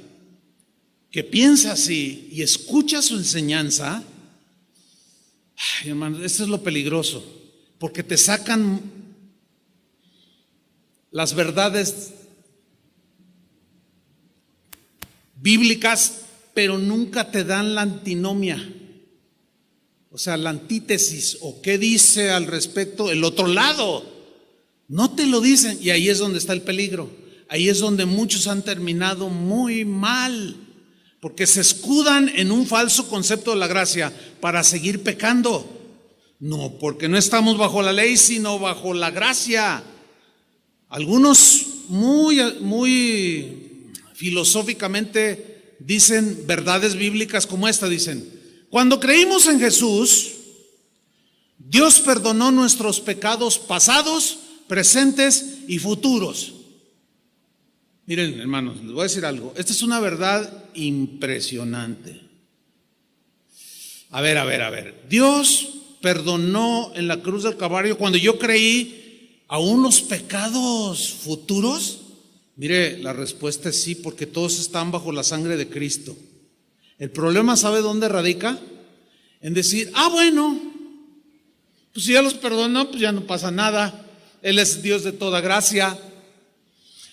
S1: que piensa así y escucha su enseñanza, hermano, esto es lo peligroso, porque te sacan las verdades bíblicas, pero nunca te dan la antinomia, o sea, la antítesis, o qué dice al respecto el otro lado. No te lo dicen, y ahí es donde está el peligro. Ahí es donde muchos han terminado muy mal, porque se escudan en un falso concepto de la gracia para seguir pecando. No, porque no estamos bajo la ley, sino bajo la gracia. Algunos muy filosóficamente dicen verdades bíblicas como esta, dicen, cuando creímos en Jesús, Dios perdonó nuestros pecados pasados, presentes y futuros. Miren, hermanos, les voy a decir algo. Esta es una verdad impresionante. A ver. Dios perdonó en la cruz del Calvario cuando yo creí aún los pecados futuros. Mire, la respuesta es sí, porque todos están bajo la sangre de Cristo. El problema, ¿sabe dónde radica? En decir, bueno, pues si ya los perdonó, pues ya no pasa nada. Él es Dios de toda gracia.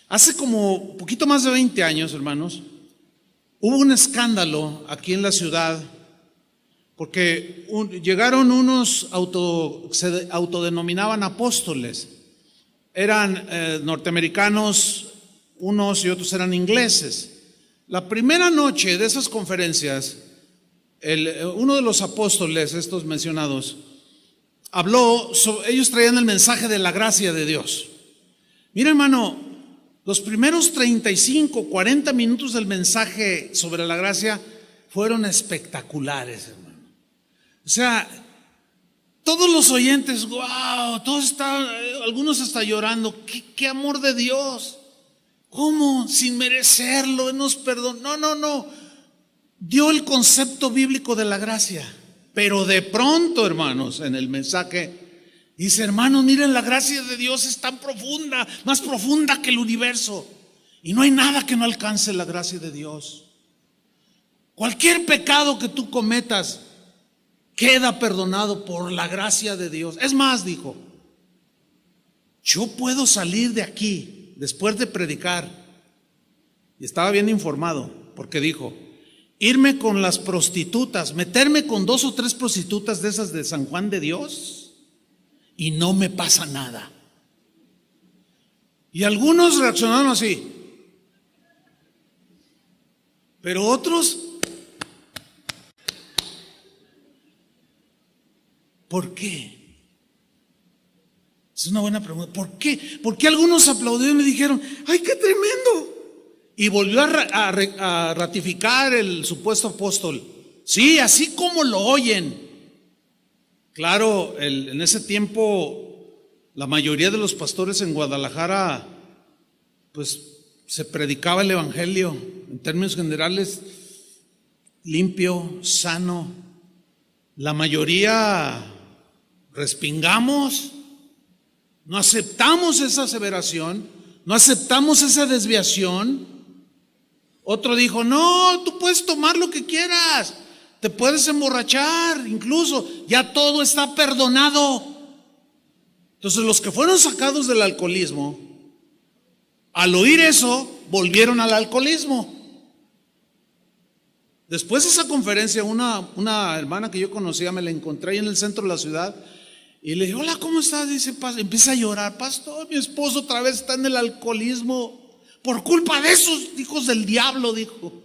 S1: Hace como poquito más de 20 años, hermanos, hubo un escándalo aquí en la ciudad, porque llegaron unos se autodenominaban apóstoles. Eran norteamericanos unos y otros eran ingleses. La primera noche de esas conferencias, uno de los apóstoles, estos mencionados, habló ellos traían el mensaje de la gracia de Dios. Mira, hermano, los primeros 35, 40 minutos del mensaje sobre la gracia fueron espectaculares, hermano. O sea, todos los oyentes, wow, todos estaban, algunos hasta llorando. ¿Qué amor de Dios? ¿Cómo? Sin merecerlo, nos perdonó. No. Dio el concepto bíblico de la gracia. Pero de pronto, hermanos, en el mensaje dice: hermanos, miren, la gracia de Dios es tan profunda, más profunda que el universo. Y no hay nada que no alcance la gracia de Dios. Cualquier pecado que tú cometas queda perdonado por la gracia de Dios. Es más, dijo, yo puedo salir de aquí después de predicar. Y estaba bien informado, porque dijo: irme con las prostitutas, meterme con 2 o 3 prostitutas de esas de San Juan de Dios, y no me pasa nada. Y algunos reaccionaron así, pero otros, ¿por qué? Es una buena pregunta. ¿Por qué? ¿Por qué algunos aplaudieron y me dijeron: ¡ay, qué tremendo! Y volvió a ratificar el supuesto apóstol: sí, así como lo oyen. Claro, en ese tiempo la mayoría de los pastores en Guadalajara, pues se predicaba el evangelio en términos generales limpio, sano. La mayoría respingamos, no aceptamos esa aseveración, no aceptamos esa desviación. Otro dijo: no, tú puedes tomar lo que quieras, te puedes emborrachar, incluso ya todo está perdonado. Entonces los que fueron sacados del alcoholismo, al oír eso, volvieron al alcoholismo. Después de esa conferencia, una hermana que yo conocía, me la encontré ahí en el centro de la ciudad y le dije: hola, ¿cómo estás? Dice: empieza a llorar: pastor, mi esposo otra vez está en el alcoholismo por culpa de esos hijos del diablo, dijo,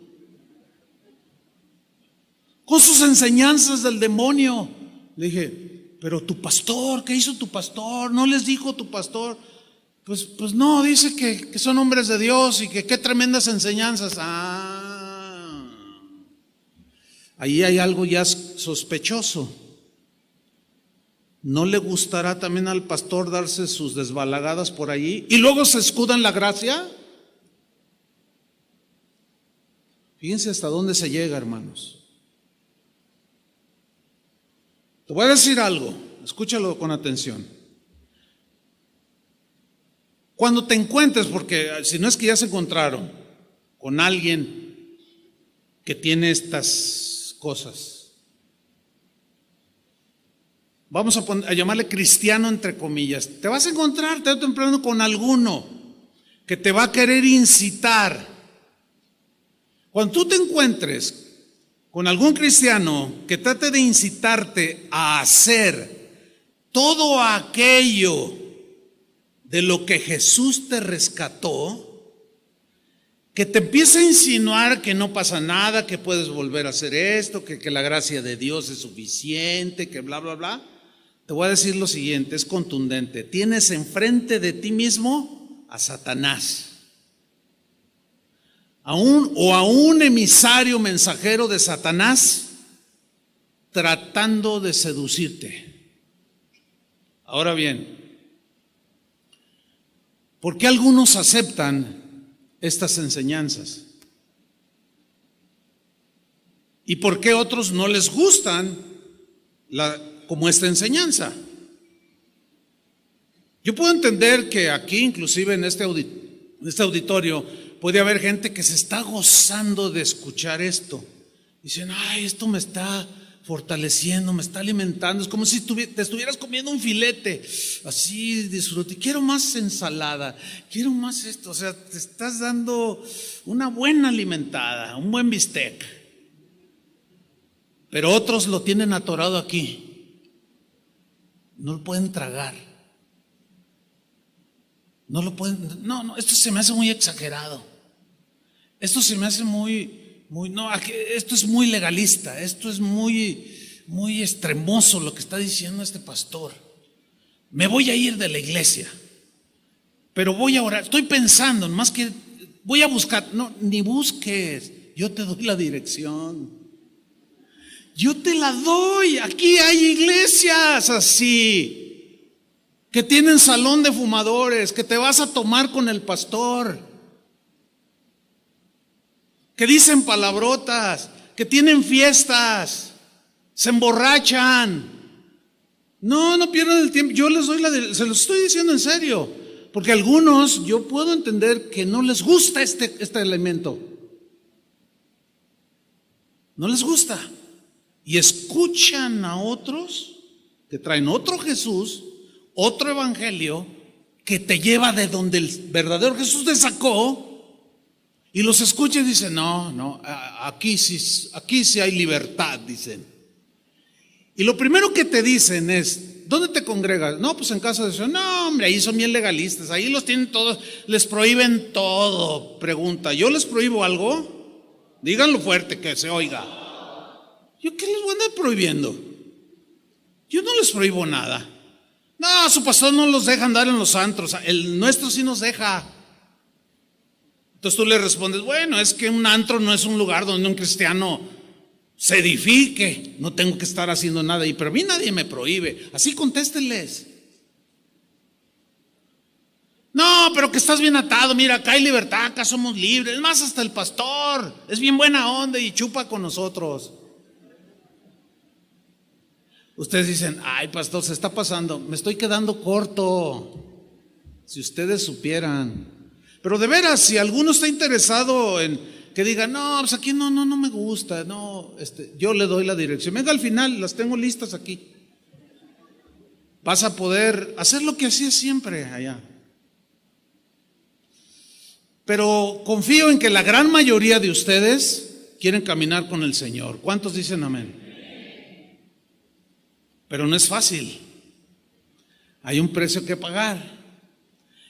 S1: con sus enseñanzas del demonio. Le dije: pero tu pastor, ¿qué hizo tu pastor? ¿No les dijo tu pastor? Pues no, dice que son hombres de Dios y que qué tremendas enseñanzas. Ahí hay algo ya sospechoso. ¿No le gustará también al pastor darse sus desbalagadas por allí y luego se escuda en la gracia? Fíjense hasta dónde se llega, hermanos. Te voy a decir algo, escúchalo con atención. Cuando te encuentres, porque si no es que ya se encontraron con alguien que tiene estas cosas, vamos a llamarle cristiano entre comillas, te vas a encontrar tarde o temprano con alguno que te va a querer incitar. Cuando tú te encuentres con algún cristiano que trate de incitarte a hacer todo aquello de lo que Jesús te rescató, que te empiece a insinuar que no pasa nada, que puedes volver a hacer esto, que la gracia de Dios es suficiente, que bla, bla, bla, te voy a decir lo siguiente, es contundente: tienes enfrente de ti mismo a Satanás. A un emisario mensajero de Satanás tratando de seducirte. Ahora bien, ¿por qué algunos aceptan estas enseñanzas? ¿Y por qué otros no les gustan como esta enseñanza? Yo puedo entender que aquí, inclusive en este auditorio, puede haber gente que se está gozando de escuchar esto. Dicen: ay, esto me está fortaleciendo, me está alimentando. Es como si te estuvieras comiendo un filete. Así disfrute. Quiero más ensalada, quiero más esto. O sea, te estás dando una buena alimentada, un buen bistec. Pero otros lo tienen atorado aquí. No lo pueden tragar. No lo pueden, no, esto se me hace muy exagerado. Esto se me hace no, esto es muy legalista, esto es muy extremoso lo que está diciendo este pastor. Me voy a ir de la iglesia, pero voy a orar. Estoy pensando, más que voy a buscar. No, ni busques, yo te doy la dirección. Yo te la doy. Aquí hay iglesias así, que tienen salón de fumadores, que te vas a tomar con el pastor, que dicen palabrotas, que tienen fiestas, se emborrachan. No pierdan el tiempo. Yo les doy se los estoy diciendo en serio, porque algunos yo puedo entender que no les gusta este elemento. No les gusta. Y escuchan a otros que traen otro Jesús, otro evangelio que te lleva de donde el verdadero Jesús te sacó, y los escucha y dicen, no, aquí sí hay libertad, dicen. Y lo primero que te dicen es, ¿dónde te congregas? No, pues en casa de Dios. No, hombre, ahí son bien legalistas, ahí los tienen todos, les prohíben todo. Pregunta, ¿yo les prohíbo algo? Díganlo fuerte que se oiga. ¿Yo qué les voy a andar prohibiendo? Yo no les prohíbo nada. No, su pastor no los deja andar en los antros, el nuestro sí nos deja. Entonces tú le respondes, bueno, es que un antro no es un lugar donde un cristiano se edifique, no tengo que estar haciendo nada ahí, pero a mí nadie me prohíbe. Así contéstenles. No, pero que estás bien atado, mira, acá hay libertad, acá somos libres. Es más, hasta el pastor es bien buena onda y chupa con nosotros. Ustedes dicen, ay pastor, se está pasando, me estoy quedando corto. Si ustedes supieran. Pero de veras, si alguno está interesado en que diga, no, pues aquí no me gusta, no, yo le doy la dirección. Venga, al final, las tengo listas aquí. Vas a poder hacer lo que hacías siempre allá. Pero confío en que la gran mayoría de ustedes quieren caminar con el Señor. ¿Cuántos dicen amén? Pero no es fácil. Hay un precio que pagar.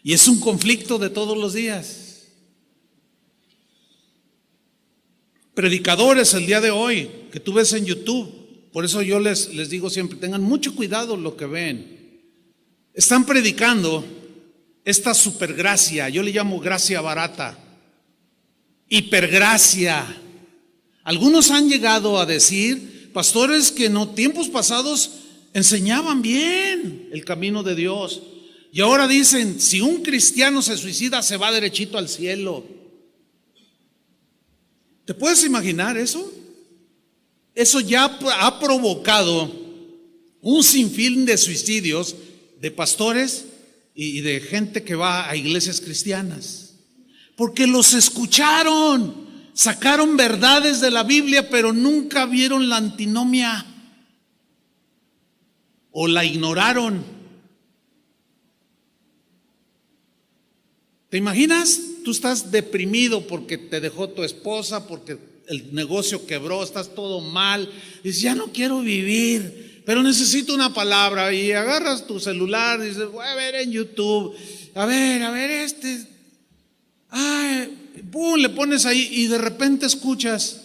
S1: Y es un conflicto de todos los días. Predicadores el día de hoy que tú ves en YouTube, por eso yo les digo siempre, tengan mucho cuidado lo que ven. Están predicando esta supergracia, yo le llamo gracia barata, hipergracia. Algunos han llegado a decir, pastores que en tiempos pasados enseñaban bien el camino de Dios, y ahora dicen, si un cristiano se suicida, se va derechito al cielo. ¿Te puedes imaginar eso? Eso ya ha provocado un sinfín de suicidios de pastores y de gente que va a iglesias cristianas. Porque los escucharon, sacaron verdades de la Biblia, pero nunca vieron la antinomia o la ignoraron. ¿Te imaginas? Tú estás deprimido porque te dejó tu esposa, porque el negocio quebró, estás todo mal. Dices, ya no quiero vivir, pero necesito una palabra. Y agarras tu celular y dices, voy a ver en YouTube. A ver, pum, le pones ahí y de repente escuchas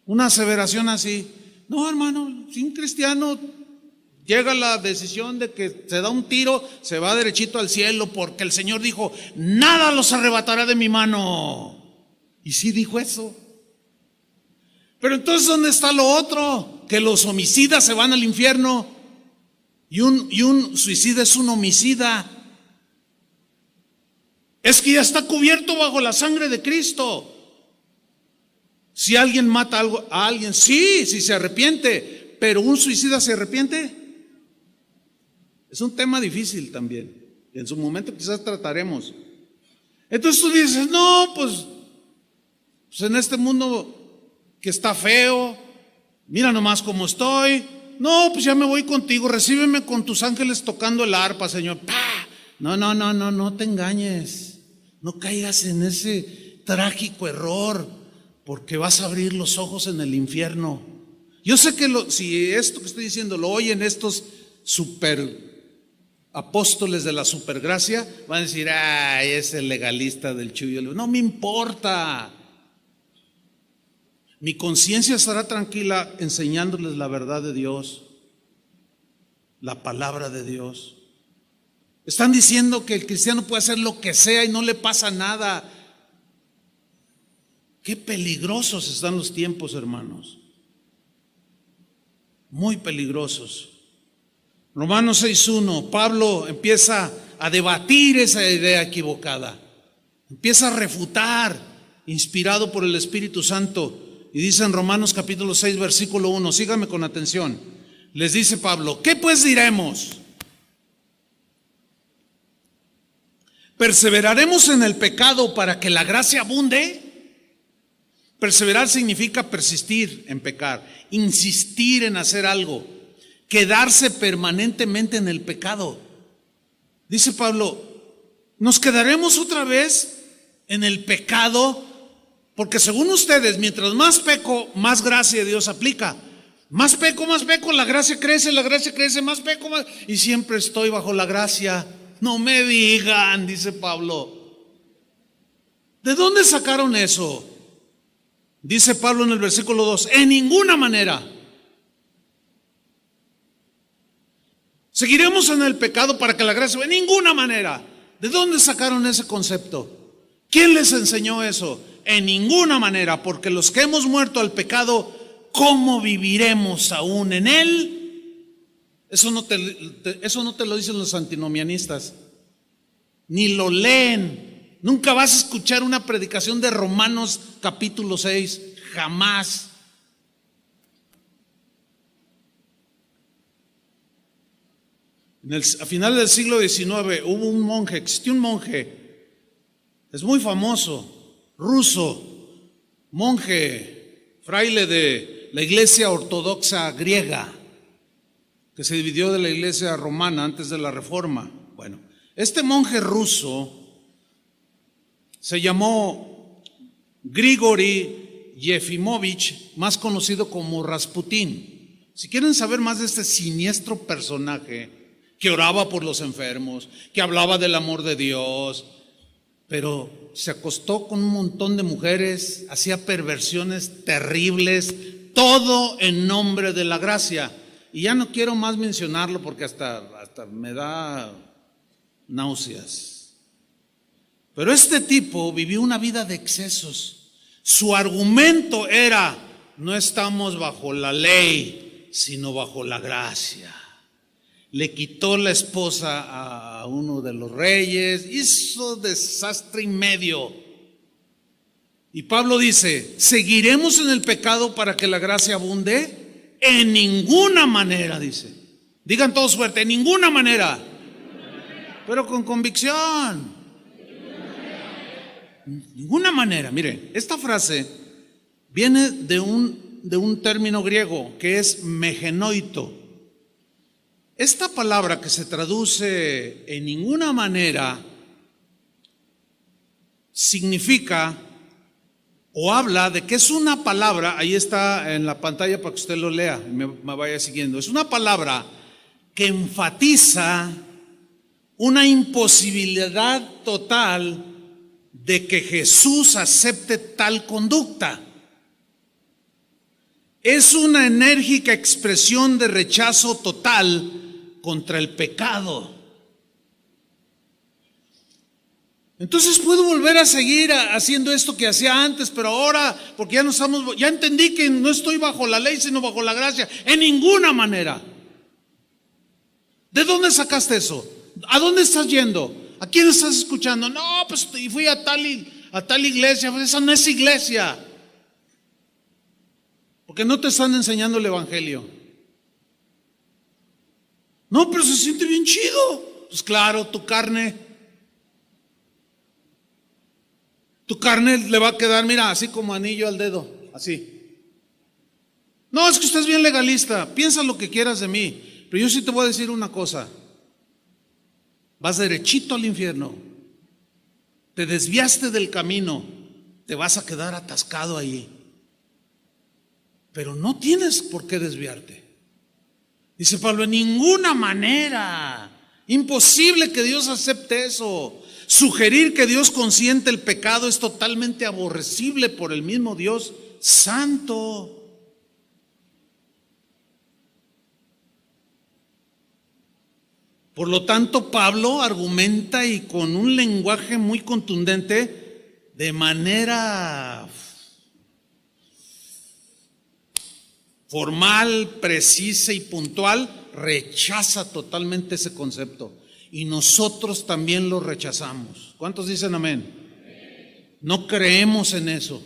S1: una aseveración así. No, hermano, si un cristiano llega a la decisión de que se da un tiro, se va derechito al cielo, porque el Señor dijo, nada los arrebatará de mi mano. Y sí dijo eso. Pero entonces, ¿dónde está lo otro? Que los homicidas se van al infierno y un suicida es un homicida. Es que ya está cubierto bajo la sangre de Cristo. Si alguien mata a alguien, sí, si se arrepiente, pero un suicida se arrepiente. Es un tema difícil también. En su momento quizás trataremos. Entonces tú dices, no, pues en este mundo que está feo, mira nomás cómo estoy. No, pues ya me voy contigo, recíbeme con tus ángeles tocando el arpa, Señor. ¡Pah! No te engañes. No caigas en ese trágico error. porque vas a abrir los ojos en el infierno. Yo sé que si esto que estoy diciendo lo oyen estos super apóstoles de la supergracia, van a decir, ay, es el legalista del Chuyo. No me importa. Mi conciencia estará tranquila enseñándoles la verdad de Dios, la palabra de Dios. Están diciendo que el cristiano puede hacer lo que sea y no le pasa nada. Qué peligrosos están los tiempos, hermanos. Muy peligrosos. Romanos 6:1, Pablo empieza a debatir esa idea equivocada. Empieza a refutar, inspirado por el Espíritu Santo. Y dice en Romanos capítulo 6, versículo 1, síganme con atención. Les dice Pablo, ¿qué pues diremos? ¿Perseveraremos en el pecado para que la gracia abunde? Perseverar significa persistir en pecar, insistir en hacer algo, quedarse permanentemente en el pecado. Dice Pablo, ¿nos quedaremos otra vez en el pecado? Porque según ustedes, mientras más peco, más gracia de Dios aplica. Más peco, la gracia crece, más peco, más. Y siempre estoy bajo la gracia. No me digan, dice Pablo. ¿De dónde sacaron eso? Dice Pablo en el versículo 2, en ninguna manera. ¿Seguiremos en el pecado para que la gracia? En ninguna manera. ¿De dónde sacaron ese concepto? ¿Quién les enseñó eso? En ninguna manera, porque los que hemos muerto al pecado, ¿cómo viviremos aún en él? Eso no te lo dicen los antinomianistas, ni lo leen. Nunca vas a escuchar una predicación de Romanos capítulo 6, jamás. A finales del siglo XIX existió un monje, es muy famoso, ruso, monje, fraile de la iglesia ortodoxa griega, que se dividió de la iglesia romana antes de la Reforma. Bueno, este monje ruso se llamó Grigori Yefimovich, más conocido como Rasputín. Si quieren saber más de este siniestro personaje que oraba por los enfermos, que hablaba del amor de Dios, pero se acostó con un montón de mujeres, hacía perversiones terribles, todo en nombre de la gracia. Y ya no quiero más mencionarlo porque hasta me da náuseas. Pero este tipo vivió una vida de excesos. Su argumento era, no estamos bajo la ley, sino bajo la gracia. Le quitó la esposa a uno de los reyes, hizo desastre y medio. Y Pablo dice, ¿seguiremos en el pecado para que la gracia abunde? En ninguna manera, dice. Digan todos fuerte, en ninguna manera. Pero con convicción. Ninguna manera. Mire, esta frase viene de un término griego que es megenoito. Esta palabra que se traduce en ninguna manera significa o habla de que es una palabra, ahí está en la pantalla para que usted lo lea y me vaya siguiendo. Es una palabra que enfatiza una imposibilidad total de que Jesús acepte tal conducta. Es una enérgica expresión de rechazo total contra el pecado. Entonces puedo volver a seguir haciendo esto que hacía antes, pero ahora, porque ya entendí que no estoy bajo la ley, sino bajo la gracia. En ninguna manera. ¿De dónde sacaste eso? ¿A dónde estás yendo? ¿A quién estás escuchando? No, pues fui a tal iglesia. Pues esa no es iglesia. Porque no te están enseñando el evangelio. No, pero se siente bien chido. Pues claro, tu carne le va a quedar, mira, así como anillo al dedo, así. No, es que usted es bien legalista, piensa lo que quieras de mí, pero yo sí te voy a decir una cosa. Vas derechito al infierno. Te desviaste del camino. te vas a quedar atascado ahí. Pero no tienes por qué desviarte. Dice Pablo, en ninguna manera. Imposible que Dios acepte eso. Sugerir que Dios consiente el pecado es totalmente aborrecible por el mismo Dios santo. Por lo tanto, Pablo argumenta y con un lenguaje muy contundente, de manera formal, precisa y puntual, rechaza totalmente ese concepto. Y nosotros también lo rechazamos. ¿Cuántos dicen amén? No creemos en eso.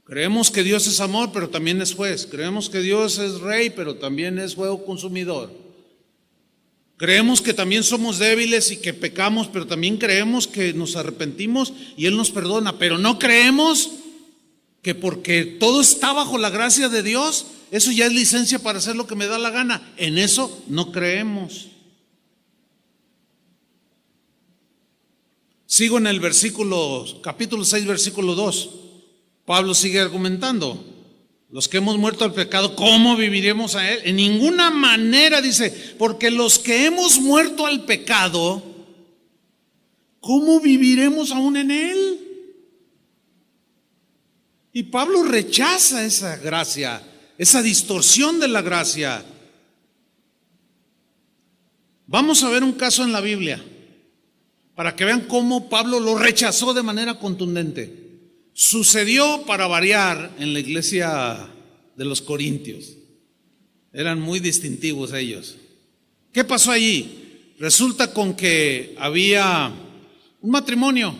S1: Creemos que Dios es amor, pero también es juez. Creemos que Dios es rey, pero también es fuego consumidor. Creemos que también somos débiles y que pecamos, pero también creemos que nos arrepentimos y Él nos perdona. Pero no creemos que porque todo está bajo la gracia de Dios, eso ya es licencia para hacer lo que me da la gana. En eso no creemos. Sigo en el capítulo 6, versículo 2. Pablo sigue argumentando. Los que hemos muerto al pecado, ¿cómo viviremos a él? En ninguna manera, dice, porque los que hemos muerto al pecado, ¿cómo viviremos aún en él? Y Pablo rechaza esa gracia, esa distorsión de la gracia. Vamos a ver un caso en la Biblia, para que vean cómo Pablo lo rechazó de manera contundente. Sucedió, para variar, en la iglesia de los Corintios. Eran muy distintivos ellos. ¿Qué pasó allí? Resulta con que había un matrimonio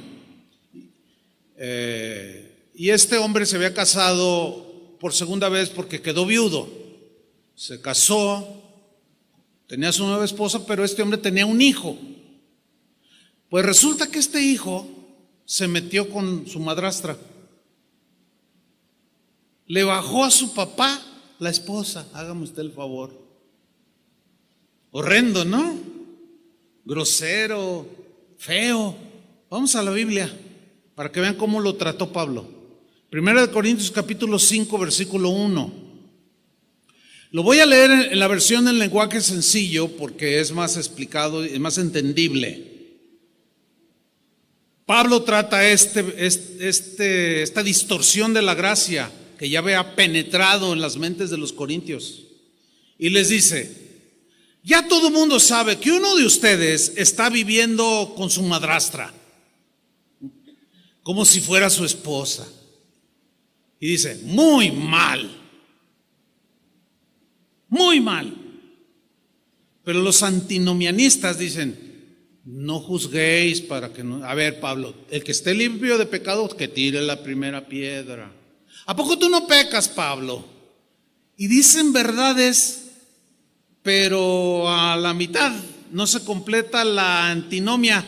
S1: y este hombre se había casado por segunda vez porque quedó viudo. Se casó, tenía su nueva esposa, pero este hombre tenía un hijo. Pues resulta que este hijo se metió con su madrastra. Le bajó a su papá la esposa. Hágame usted el favor. Horrendo, ¿no? Grosero, feo. Vamos a la Biblia para que vean cómo lo trató Pablo. 1 Corintios capítulo 5, versículo 1. Lo voy a leer en la versión en lenguaje sencillo porque es más explicado y es más entendible. Pablo trata esta distorsión de la gracia que ya había penetrado en las mentes de los corintios. Y les dice, ya todo el mundo sabe que uno de ustedes está viviendo con su madrastra, como si fuera su esposa. Y dice, muy mal. Pero los antinomianistas dicen, no juzguéis para que no. A ver, Pablo, el que esté limpio de pecado, que tire la primera piedra. ¿A poco tú no pecas, Pablo? Y dicen verdades, pero a la mitad no se completa la antinomia.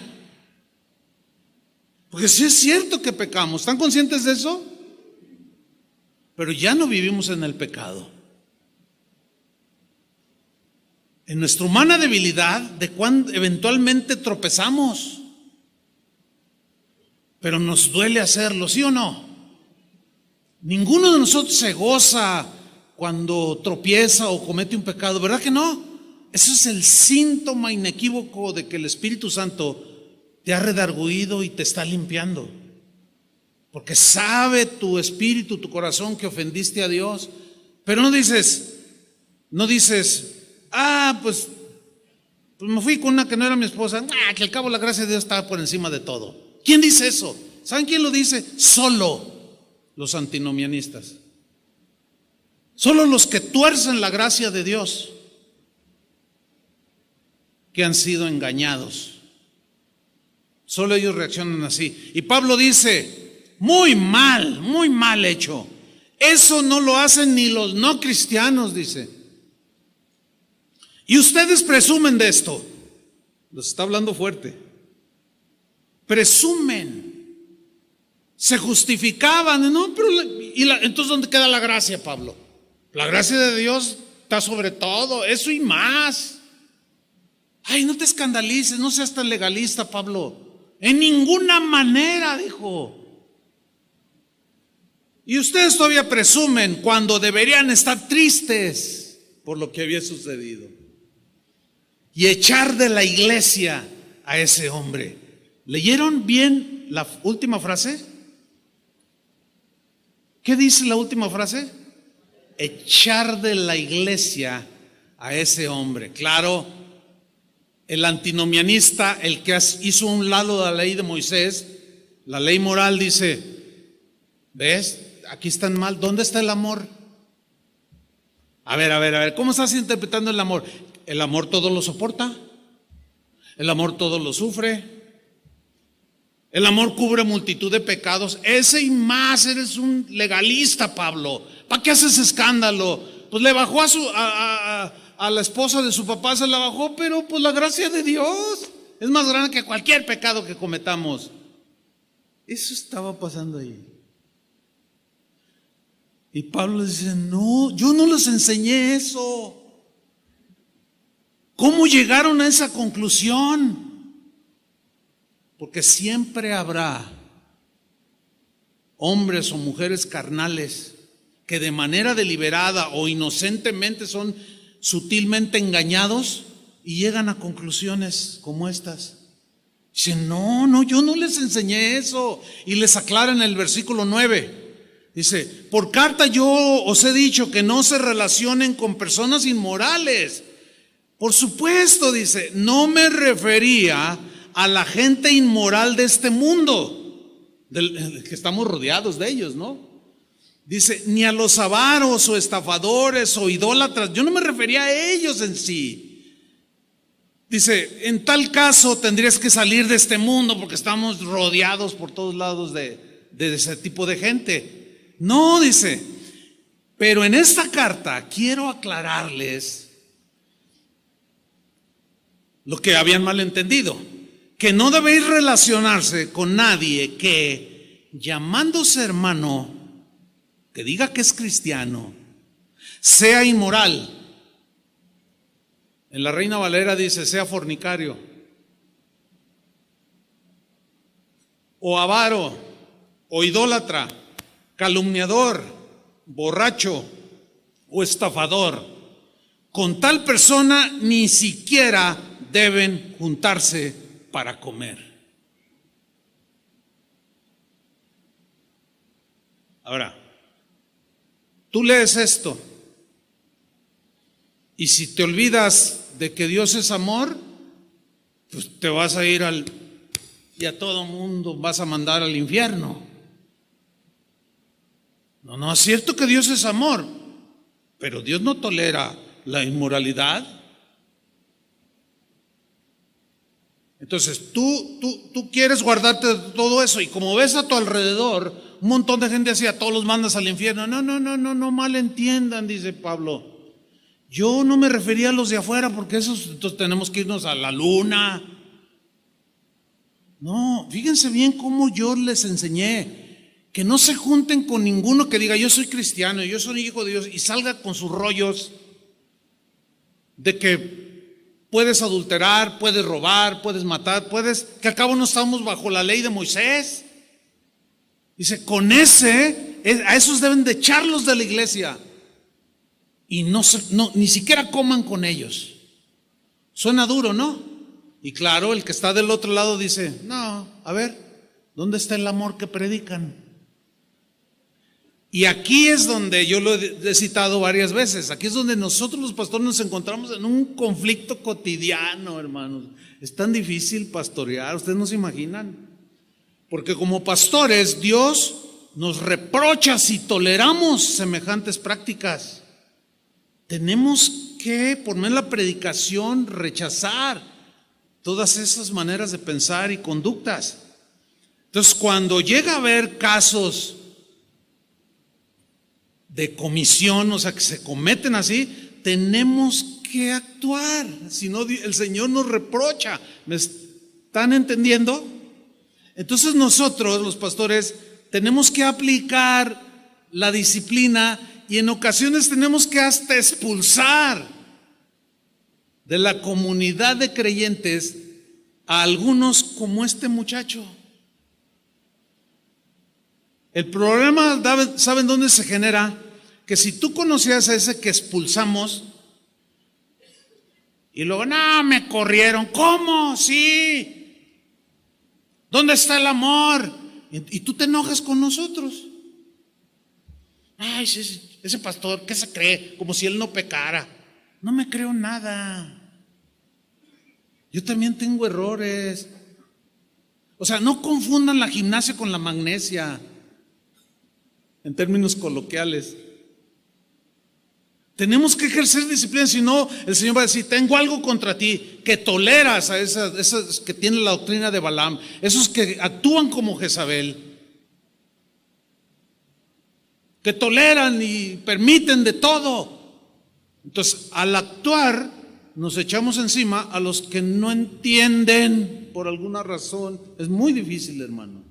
S1: Porque sí es cierto que pecamos. ¿Están conscientes de eso? Pero ya no vivimos en el pecado. En nuestra humana debilidad, de cuando eventualmente tropezamos, pero nos duele hacerlo, ¿sí o no? Ninguno de nosotros se goza cuando tropieza o comete un pecado, ¿verdad que no? Eso es el síntoma inequívoco de que el Espíritu Santo te ha redarguido y te está limpiando, porque sabe tu espíritu, tu corazón que ofendiste a Dios. Pero no dices, pues me fui con una que no era mi esposa, que al cabo la gracia de Dios estaba por encima de todo. ¿Quién dice eso? ¿Saben quién lo dice? Solo los antinomianistas. Solo los que tuercen la gracia de Dios, que han sido engañados. Solo ellos reaccionan así. Y Pablo dice, muy mal hecho. Eso no lo hacen ni los no cristianos, dice. Y ustedes presumen de esto. Los está hablando fuerte. Presumen. Se justificaban. No, pero entonces ¿dónde queda la gracia, Pablo? La gracia de Dios está sobre todo, eso y más. Ay, no te escandalices, no seas tan legalista, Pablo. En ninguna manera, dijo. Y ustedes todavía presumen cuando deberían estar tristes por lo que había sucedido. Y echar de la iglesia a ese hombre. ¿Leyeron bien la última frase? ¿Qué dice la última frase? Echar de la iglesia a ese hombre. Claro, el antinomianista, el que hizo un lado de la ley de Moisés, la ley moral, dice: ¿ves? Aquí están mal. ¿Dónde está el amor? A ver, ¿cómo estás interpretando el amor? El amor todo lo soporta. El amor todo lo sufre. El amor cubre multitud de pecados. Ese y más, eres un legalista, Pablo. ¿Para qué haces escándalo? Pues le bajó a la esposa de su papá, se la bajó, pero pues la gracia de Dios es más grande que cualquier pecado que cometamos. Eso estaba pasando ahí. Y Pablo dice: no, yo no les enseñé eso. ¿Cómo llegaron a esa conclusión? Porque siempre habrá hombres o mujeres carnales que de manera deliberada o inocentemente son sutilmente engañados y llegan a conclusiones como estas. Dicen: no, yo no les enseñé eso. Y les aclara en el versículo 9. Dice: por carta yo os he dicho que no se relacionen con personas inmorales. Por supuesto, dice, no me refería a la gente inmoral de este mundo, que estamos rodeados de ellos, ¿no? Dice, ni a los avaros o estafadores o idólatras. Yo no me refería a ellos en sí. Dice, en tal caso tendrías que salir de este mundo porque estamos rodeados por todos lados de ese tipo de gente. No, dice, pero en esta carta quiero aclararles lo que habían malentendido, que no debéis relacionarse con nadie que, llamándose hermano, que diga que es cristiano, sea inmoral. En la Reina Valera dice: sea fornicario, o avaro, o idólatra, calumniador, borracho o estafador. Con tal persona ni siquiera deben juntarse para comer. Ahora, tú lees esto y si te olvidas de que Dios es amor, pues te vas a ir y a todo mundo vas a mandar al infierno. No, es cierto que Dios es amor, pero Dios no tolera la inmoralidad. Entonces tú quieres guardarte de todo eso, y como ves a tu alrededor un montón de gente así, a todos los mandas al infierno. No malentiendan, dice Pablo. Yo no me refería a los de afuera, porque entonces tenemos que irnos a la luna. No, fíjense bien cómo yo les enseñé que no se junten con ninguno que diga: yo soy cristiano, yo soy hijo de Dios, y salga con sus rollos de que puedes adulterar, puedes robar, puedes matar, que al cabo no estamos bajo la ley de Moisés. Dice, a esos deben de echarlos de la iglesia y ni siquiera coman con ellos. Suena duro, ¿no? Y claro, el que está del otro lado dice: no, a ver, ¿dónde está el amor que predican? Y aquí es donde yo lo he citado varias veces. Aquí es donde nosotros los pastores nos encontramos en un conflicto cotidiano, hermanos. Es tan difícil pastorear, ustedes no se imaginan. Porque como pastores, Dios nos reprocha si toleramos semejantes prácticas. Tenemos que, por medio de la predicación, rechazar todas esas maneras de pensar y conductas. Entonces, cuando llega a haber casos de comisión, o sea, que se cometen así, tenemos que actuar, si no el Señor nos reprocha. ¿Me están entendiendo? Entonces nosotros, los pastores, tenemos que aplicar la disciplina, y en ocasiones tenemos que hasta expulsar de la comunidad de creyentes a algunos como este muchacho. El problema, ¿saben dónde se genera? Que si tú conocías a ese que expulsamos y luego, no, me corrieron. ¿Cómo? Sí. ¿Dónde está el amor? Y tú te enojas con nosotros. Ay, ese pastor, ¿qué se cree? Como si él no pecara. No me creo nada. Yo también tengo errores. O sea, no confundan la gimnasia con la magnesia, en términos coloquiales. Tenemos que ejercer disciplina, si no, el Señor va a decir, tengo algo contra ti, que toleras a esas que tienen la doctrina de Balaam, esos que actúan como Jezabel, que toleran y permiten de todo. Entonces, al actuar, nos echamos encima a los que no entienden por alguna razón. Es muy difícil, hermano.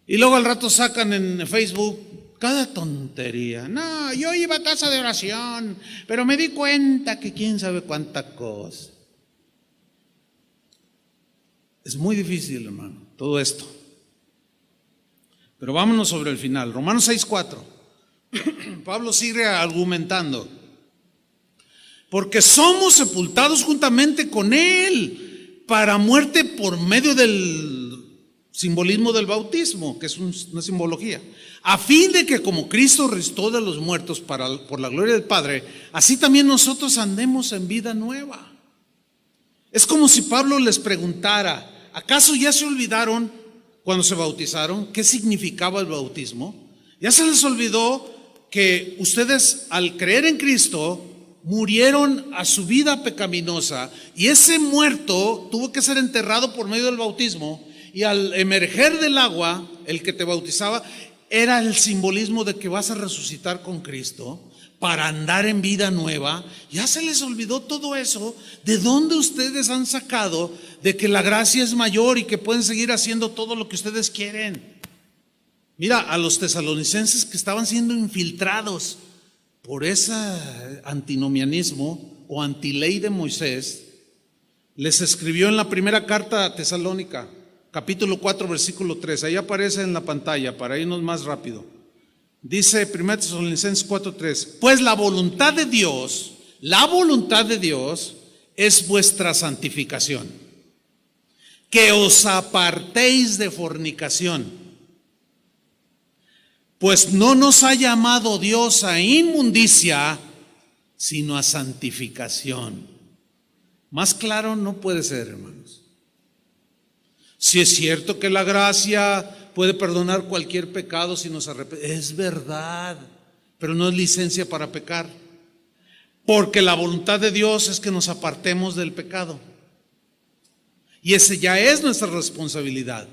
S1: Y luego al rato sacan en Facebook cada tontería. No, yo iba a casa de oración, pero me di cuenta que quién sabe cuánta cosa. Es muy difícil, hermano, todo esto. Pero vámonos sobre el final. Romanos 6:4. Pablo sigue argumentando. Porque somos sepultados juntamente con Él para muerte por medio del simbolismo del bautismo, que es una simbología, a fin de que como Cristo resucitó de los muertos por la gloria del Padre, así también nosotros andemos en vida nueva. Es como si Pablo les preguntara, ¿acaso ya se olvidaron cuando se bautizaron qué significaba el bautismo? ¿Ya se les olvidó que ustedes al creer en Cristo murieron a su vida pecaminosa y ese muerto tuvo que ser enterrado por medio del bautismo? Y al emerger del agua, el que te bautizaba era el simbolismo de que vas a resucitar con Cristo para andar en vida nueva. Ya se les olvidó todo eso. ¿De dónde ustedes han sacado de que la gracia es mayor y que pueden seguir haciendo todo lo que ustedes quieren? Mira, a los tesalonicenses que estaban siendo infiltrados por ese antinomianismo o antiley de Moisés, les escribió en la primera carta a Tesalónica, capítulo 4, versículo 3. Ahí aparece en la pantalla para irnos más rápido. Dice 1 Tesalonicenses 4:3, pues la voluntad de Dios es vuestra santificación, que os apartéis de fornicación, pues no nos ha llamado Dios a inmundicia, sino a santificación. Más claro no puede ser, hermanos. Si es cierto que la gracia puede perdonar cualquier pecado si nos arrepentimos, es verdad, pero no es licencia para pecar, porque la voluntad de Dios es que nos apartemos del pecado, y ese ya es nuestra responsabilidad.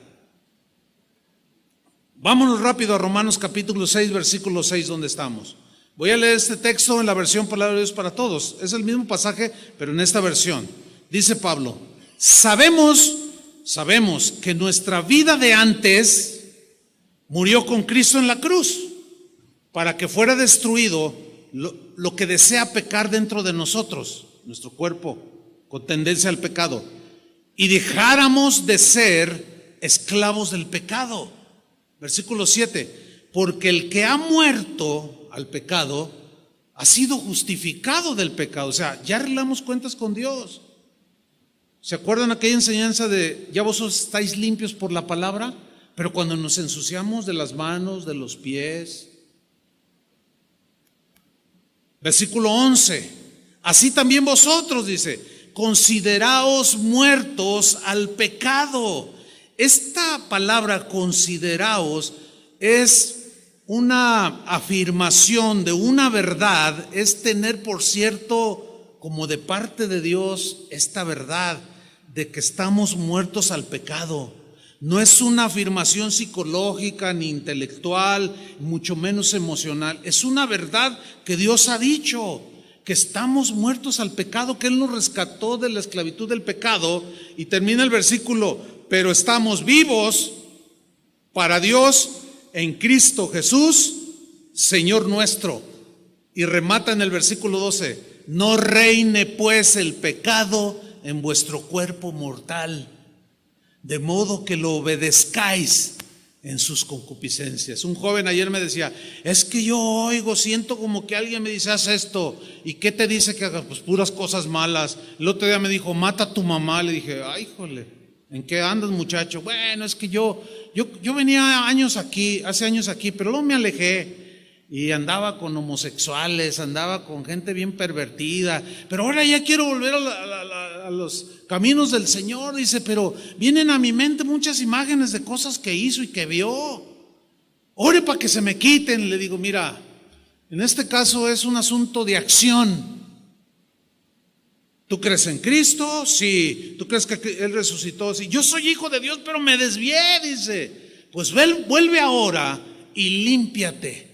S1: Vámonos rápido a Romanos capítulo 6, versículo 6, donde estamos. Voy a leer este texto en la versión Palabra de Dios para Todos. Es el mismo pasaje, pero en esta versión. Dice Pablo, sabemos que nuestra vida de antes murió con Cristo en la cruz, para que fuera destruido lo que desea pecar dentro de nosotros, nuestro cuerpo, con tendencia al pecado, y dejáramos de ser esclavos del pecado. Versículo 7, porque el que ha muerto al pecado ha sido justificado del pecado. O sea, ya arreglamos cuentas con Dios. ¿Se acuerdan aquella enseñanza de ya vosotros estáis limpios por la palabra? Pero cuando nos ensuciamos de las manos, de los pies. Versículo 11, así también vosotros, dice, consideraos muertos al pecado. Esta palabra consideraos es una afirmación de una verdad, es tener por cierto como de parte de Dios esta verdad de que estamos muertos al pecado. No es una afirmación psicológica ni intelectual, mucho menos emocional. Es una verdad que Dios ha dicho, que estamos muertos al pecado, que Él nos rescató de la esclavitud del pecado. Y termina el versículo, pero estamos vivos para Dios en Cristo Jesús, Señor nuestro. Y remata en el versículo 12, no reine pues el pecado en vuestro cuerpo mortal, de modo que lo obedezcáis en sus concupiscencias. Un joven ayer me decía, es que yo siento como que alguien me dice, haz esto. ¿Y qué te dice que haga? Pues puras cosas malas. El otro día me dijo, mata a tu mamá. Le dije, ay, híjole, ¿en qué andas, muchacho? Bueno, es que yo venía hace años aquí, pero luego me alejé. Y andaba con homosexuales, andaba con gente bien pervertida, pero ahora ya quiero volver a los caminos del Señor. Dice, pero vienen a mi mente muchas imágenes de cosas que hizo y que vio. Ore para que se me quiten. Le digo, mira, en este caso es un asunto de acción. ¿Tú crees en Cristo? Sí. ¿Tú crees que Él resucitó? Sí. Yo soy hijo de Dios, pero me desvié, dice. Pues vuelve ahora y límpiate.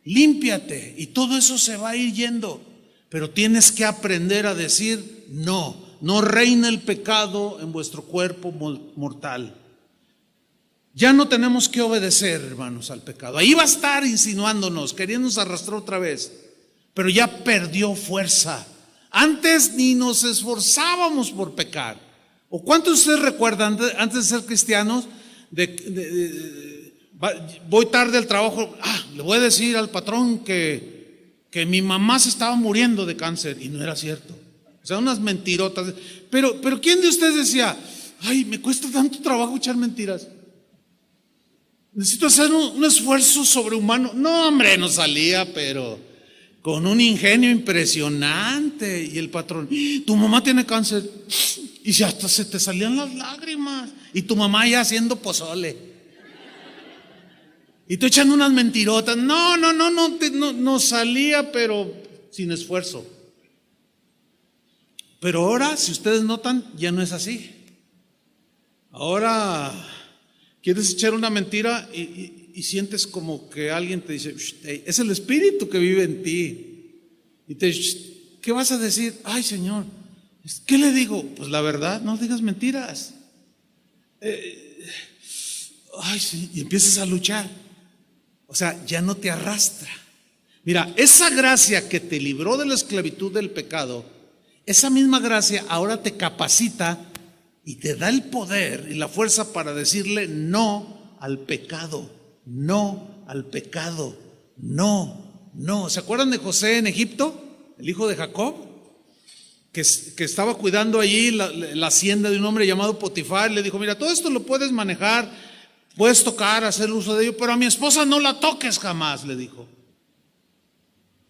S1: Límpiate y todo eso se va a ir yendo, pero tienes que aprender a decir no reina el pecado en vuestro cuerpo mortal. Ya no tenemos que obedecer, hermanos, al pecado. Ahí va a estar insinuándonos, queriéndonos arrastrar otra vez, pero ya perdió fuerza. Antes ni nos esforzábamos por pecar. ¿O cuántos de ustedes recuerdan antes de ser cristianos voy tarde al trabajo, le voy a decir al patrón que mi mamá se estaba muriendo de cáncer, y no era cierto? O sea, unas mentirotas. Pero ¿quién de ustedes decía, ay, me cuesta tanto trabajo echar mentiras? Necesito hacer un esfuerzo sobrehumano. No, hombre, no salía, pero con un ingenio impresionante. Y el patrón, tu mamá tiene cáncer, y hasta se te salían las lágrimas, y tu mamá ya haciendo pozole. Y tú echando unas mentirotas. No salía, pero sin esfuerzo. Pero ahora, si ustedes notan, ya no es así. Ahora quieres echar una mentira y sientes como que alguien te dice, es el Espíritu que vive en ti. Y te dice, ¿qué vas a decir? Ay, Señor, ¿qué le digo? Pues la verdad, no digas mentiras. Ay, sí, y empiezas a luchar. O sea, ya no te arrastra. Mira, esa gracia que te libró de la esclavitud del pecado, esa misma gracia ahora te capacita y te da el poder y la fuerza para decirle no al pecado, no al pecado, no. ¿Se acuerdan de José en Egipto, el hijo de Jacob? Que estaba cuidando allí la hacienda de un hombre llamado Potifar. Le dijo, mira, todo esto lo puedes manejar, puedes tocar, hacer uso de ello, pero a mi esposa no la toques jamás, le dijo.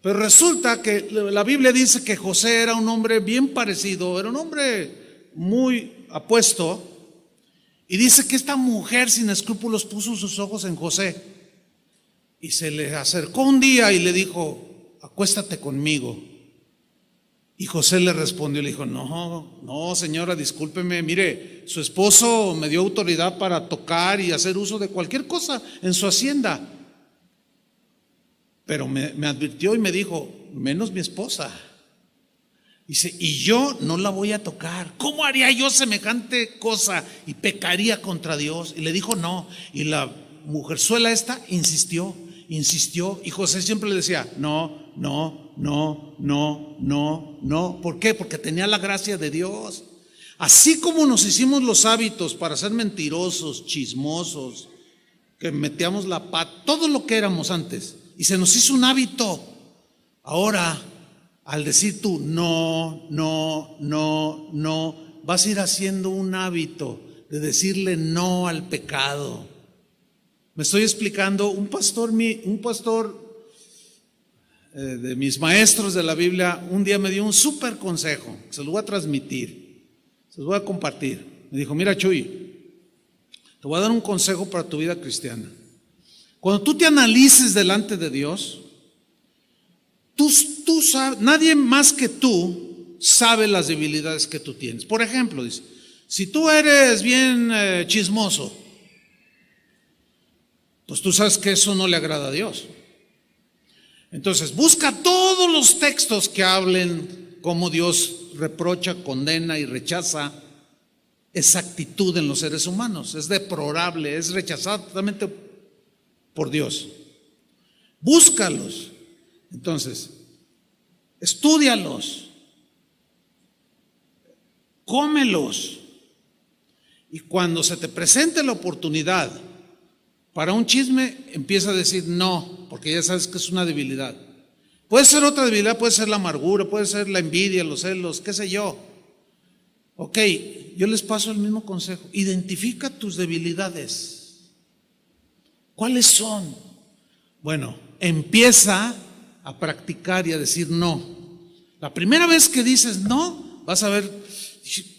S1: Pero resulta que la Biblia dice que José era un hombre bien parecido, era un hombre muy apuesto, y dice que esta mujer sin escrúpulos puso sus ojos en José y se le acercó un día y le dijo, acuéstate conmigo. Y José le respondió, le dijo, no señora, discúlpeme, mire, su esposo me dio autoridad para tocar y hacer uso de cualquier cosa en su hacienda, pero me advirtió y me dijo, menos mi esposa. Dice, y yo no la voy a tocar. ¿Cómo haría yo semejante cosa? Y pecaría contra Dios. Y le dijo no. Y la mujerzuela esta insistió. Y José siempre le decía, no. ¿Por qué? Porque tenía la gracia de Dios. Así como nos hicimos los hábitos para ser mentirosos, chismosos, que metíamos la pata, todo lo que éramos antes, y se nos hizo un hábito. Ahora, al decir tú no, vas a ir haciendo un hábito de decirle no al pecado. Me estoy explicando. Un pastor de mis maestros de la Biblia un día me dio un súper consejo, se lo voy a transmitir, se lo voy a compartir. Me dijo, mira, Chuy, te voy a dar un consejo para tu vida cristiana. Cuando tú te analices delante de Dios, tú sabes, nadie más que tú sabe las debilidades que tú tienes. Por ejemplo, dice, si tú eres bien chismoso, pues tú sabes que eso no le agrada a Dios. Entonces, busca todos los textos que hablen cómo Dios reprocha, condena y rechaza esa actitud en los seres humanos. Es deplorable, es rechazado totalmente por Dios. Búscalos. Entonces, estúdialos, cómelos, y cuando se te presente la oportunidad Para un chisme empieza a decir no, porque ya sabes que es una debilidad. Puede ser otra debilidad, puede ser la amargura, puede ser la envidia, los celos, qué sé yo. Ok, yo les paso el mismo consejo. Identifica tus debilidades. ¿Cuáles son? Bueno, empieza a practicar y a decir no. La primera vez que dices no, vas a ver,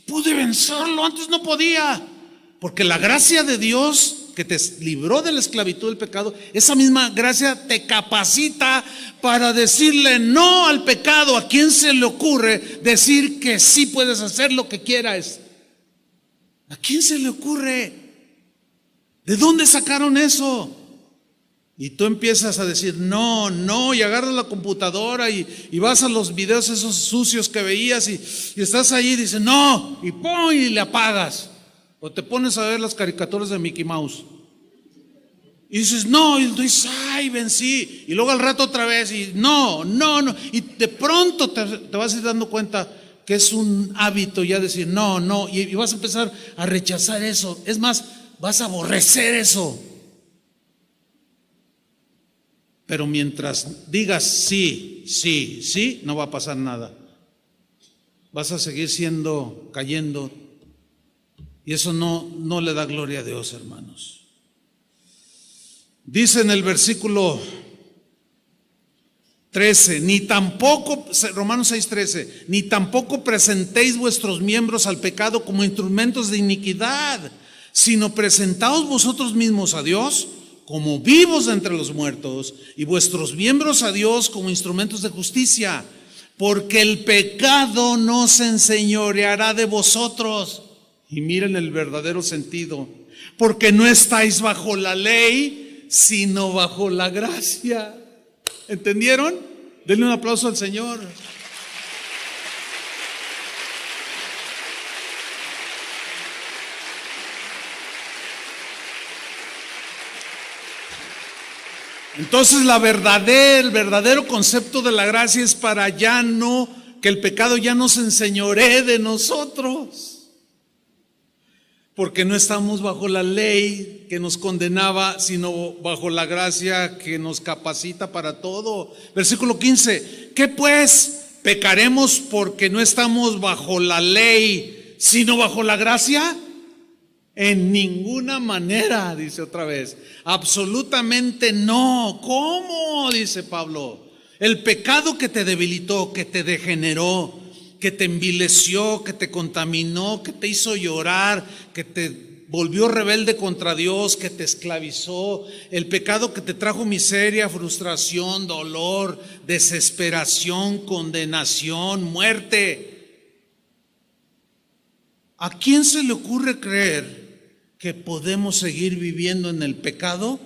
S1: pude vencerlo, antes no podía. Porque la gracia de Dios que te libró de la esclavitud del pecado, esa misma gracia te capacita para decirle no al pecado. ¿A quién se le ocurre decir que sí puedes hacer lo que quieras? ¿A quién se le ocurre? ¿De dónde sacaron eso? Y tú empiezas a decir no, no, y agarras la computadora y vas a los videos esos sucios que veías y estás ahí y dices no, y ¡pum! Y le apagas. O te pones a ver las caricaturas de Mickey Mouse. Y dices, no, y dices, ay, vencí. Y luego al rato otra vez, y no. Y de pronto te vas a ir dando cuenta que es un hábito ya decir no. Y vas a empezar a rechazar eso. Es más, vas a aborrecer eso. Pero mientras digas sí, no va a pasar nada. Vas a seguir cayendo. Y eso no le da gloria a Dios, hermanos. Dice en el versículo 13, Romanos 6:13, ni tampoco presentéis vuestros miembros al pecado como instrumentos de iniquidad, sino presentaos vosotros mismos a Dios como vivos de entre los muertos, y vuestros miembros a Dios como instrumentos de justicia, porque el pecado no se enseñoreará de vosotros. Y miren el verdadero sentido, porque no estáis bajo la ley, sino bajo la gracia. ¿Entendieron? Denle un aplauso al Señor. Entonces el verdadero concepto de la gracia es para que el pecado ya no se enseñoree de nosotros. Porque no estamos bajo la ley que nos condenaba, sino bajo la gracia que nos capacita para todo. Versículo 15, ¿qué pues? ¿Pecaremos porque no estamos bajo la ley, sino bajo la gracia? En ninguna manera, dice otra vez. Absolutamente no. ¿Cómo? Dice Pablo. El pecado que te debilitó, que te degeneró, que te envileció, que te contaminó, que te hizo llorar, que te volvió rebelde contra Dios, que te esclavizó, el pecado que te trajo miseria, frustración, dolor, desesperación, condenación, muerte. ¿A quién se le ocurre creer que podemos seguir viviendo en el pecado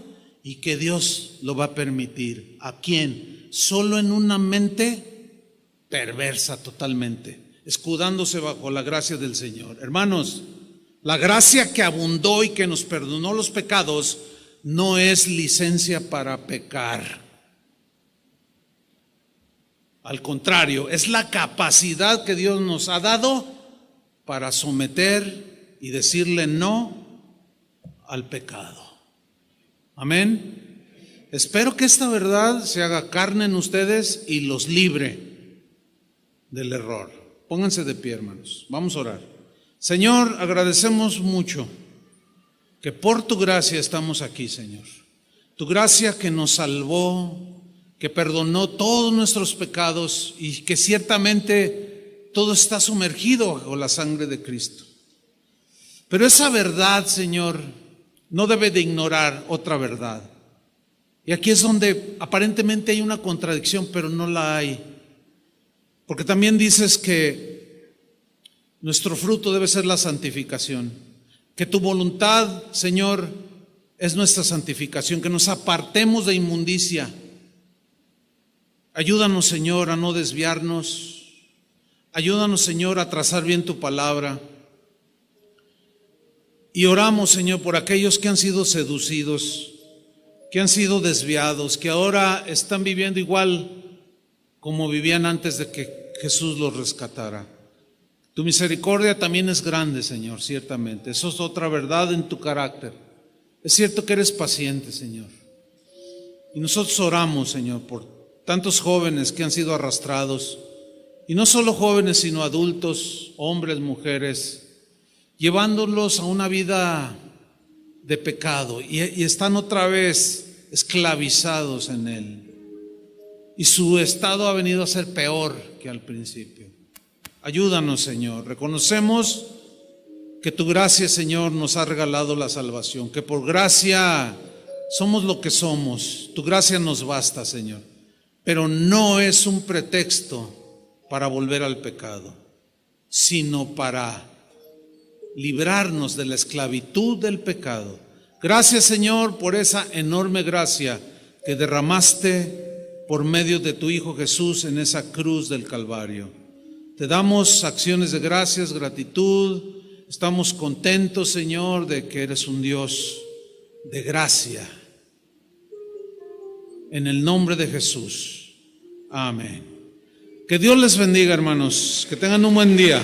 S1: y que Dios lo va a permitir? ¿A quién? Solo en una mente perversa totalmente, escudándose bajo la gracia del Señor. Hermanos, la gracia que abundó y que nos perdonó los pecados no es licencia para pecar. Al contrario, es la capacidad que Dios nos ha dado para someter y decirle no al pecado. Amén. Espero que esta verdad se haga carne en ustedes y los libre del error. Pónganse de pie, hermanos. Vamos a orar. Señor, agradecemos mucho que por tu gracia estamos aquí, Señor. Tu gracia que nos salvó, que perdonó todos nuestros pecados y que ciertamente todo está sumergido bajo la sangre de Cristo. Pero esa verdad, Señor, no debe de ignorar otra verdad. Y aquí es donde aparentemente hay una contradicción, pero no la hay. Porque también dices que nuestro fruto debe ser la santificación, que tu voluntad, Señor, es nuestra santificación, que nos apartemos de inmundicia. Ayúdanos, Señor, a no desviarnos. Ayúdanos, Señor, a trazar bien tu palabra. Y oramos, Señor, por aquellos que han sido seducidos, que han sido desviados, que ahora están viviendo igual como vivían antes de que Jesús los rescatara. Tu misericordia también es grande, Señor, ciertamente. Eso es otra verdad en tu carácter. Es cierto que eres paciente, Señor. Y nosotros oramos, Señor, por tantos jóvenes que han sido arrastrados, y no solo jóvenes, sino adultos, hombres, mujeres, llevándolos a una vida de pecado y están otra vez esclavizados en él. Y su estado ha venido a ser peor que al principio. Ayúdanos, Señor. Reconocemos que tu gracia, Señor, nos ha regalado la salvación, que por gracia somos lo que somos. Tu gracia nos basta, Señor. Pero no es un pretexto para volver al pecado, sino para librarnos de la esclavitud del pecado. Gracias, Señor, por esa enorme gracia que derramaste por medio de tu Hijo Jesús en esa cruz del Calvario. Te damos acciones de gracias, gratitud. Estamos contentos, Señor, de que eres un Dios de gracia. En el nombre de Jesús. Amén. Que Dios les bendiga, hermanos. Que tengan un buen día.